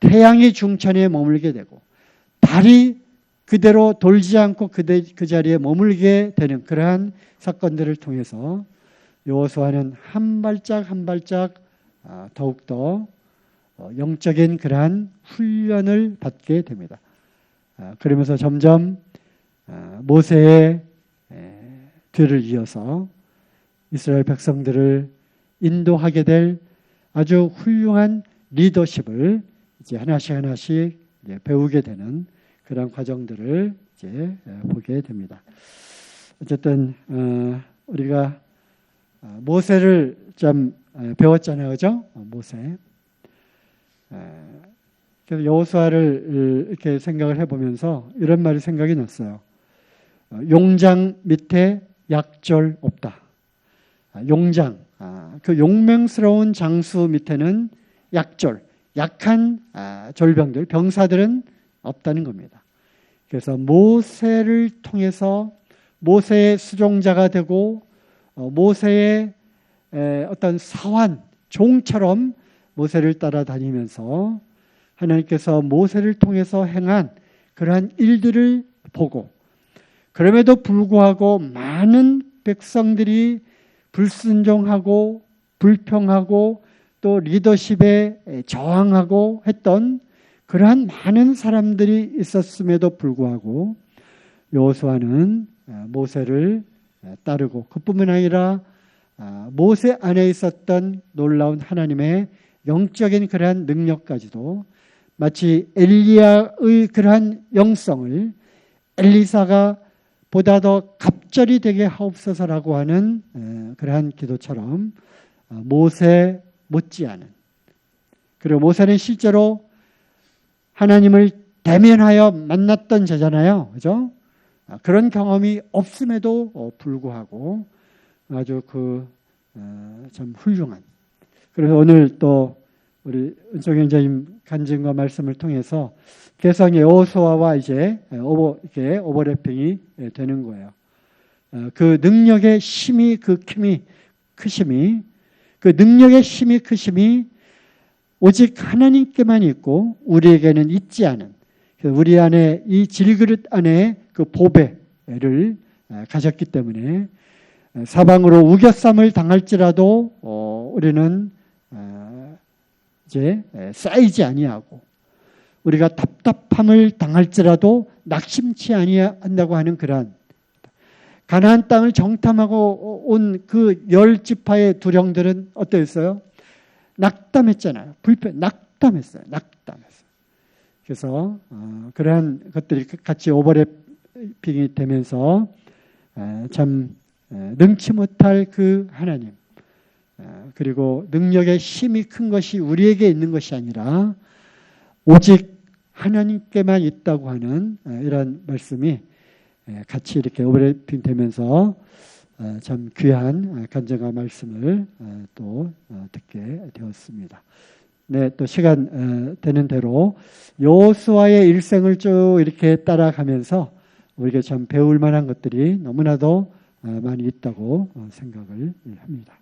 태양이 중천에 머물게 되고 달이 그대로 돌지 않고 그 자리에 머물게 되는 그러한 사건들을 통해서 여호수아는 한 발짝 한 발짝 더욱더 영적인 그러한 훈련을 받게 됩니다. 그러면서 점점 모세의 뒤를 이어서 이스라엘 백성들을 인도하게 될 아주 훌륭한 리더십을 이제 하나씩 이제 배우게 되는 그런 과정들을 이제 보게 됩니다. 어쨌든 우리가 모세를 좀 배웠잖아요, 그죠? 모세. 그래서 여호수아를 이렇게 생각을 해보면서 이런 말이 생각이 났어요. 용장 밑에 약졸 없다. 용장, 그 용맹스러운 장수 밑에는 약졸, 약한 졸병들, 병사들은 없다는 겁니다. 그래서 모세를 통해서 모세의 수종자가 되고 모세의 어떤 사환, 종처럼 모세를 따라다니면서 하나님께서 모세를 통해서 행한 그러한 일들을 보고 그럼에도 불구하고 많은 백성들이 불순종하고 불평하고 또 리더십에 저항하고 했던 그러한 많은 사람들이 있었음에도 불구하고 여호수아는 모세를 따르고 그뿐만 아니라 모세 안에 있었던 놀라운 하나님의 영적인 그러한 능력까지도 마치 엘리야의 그러한 영성을 엘리사가 보다 더 갑절이 되게 하옵소서라고 하는 그러한 기도처럼 모세 못지않은, 그리고 모세는 실제로 하나님을 대면하여 만났던 자잖아요. 그죠? 그런 경험이 없음에도 불구하고 아주 참 훌륭한. 그래서 오늘 또 우리 은총 형제님 간증과 말씀을 통해서 개성의 여호수아와 이제 이렇게 오버래핑이 되는 거예요. 그 능력의 힘이 그 힘이 크심이 그 능력의 힘이 크심이 오직 하나님께만 있고 우리에게는 있지 않은 우리 안에 이 질그릇 안에 그 보배를 가졌기 때문에 사방으로 우겨쌈을 당할지라도 우리는 이제 쌓이지 아니하고 우리가 답답함을 당할지라도 낙심치 아니한다고 하는 그러한 가나안 땅을 정탐하고 온 그 10지파의 두령들은 어떠했어요? 낙담했잖아요. 낙담했어요. 그래서 그러한 것들이 같이 오버래핑이 되면서 참 능치 못할 그 하나님 그리고 능력의 힘이 큰 것이 우리에게 있는 것이 아니라 오직 하나님께만 있다고 하는 이런 말씀이 같이 이렇게 오버래핑 되면서 참 귀한 간증과 말씀을 또 듣게 되었습니다. 네, 또 시간 되는 대로 여호수아의 일생을 쭉 이렇게 따라가면서 우리에게 참 배울 만한 것들이 너무나도 많이 있다고 생각을 합니다.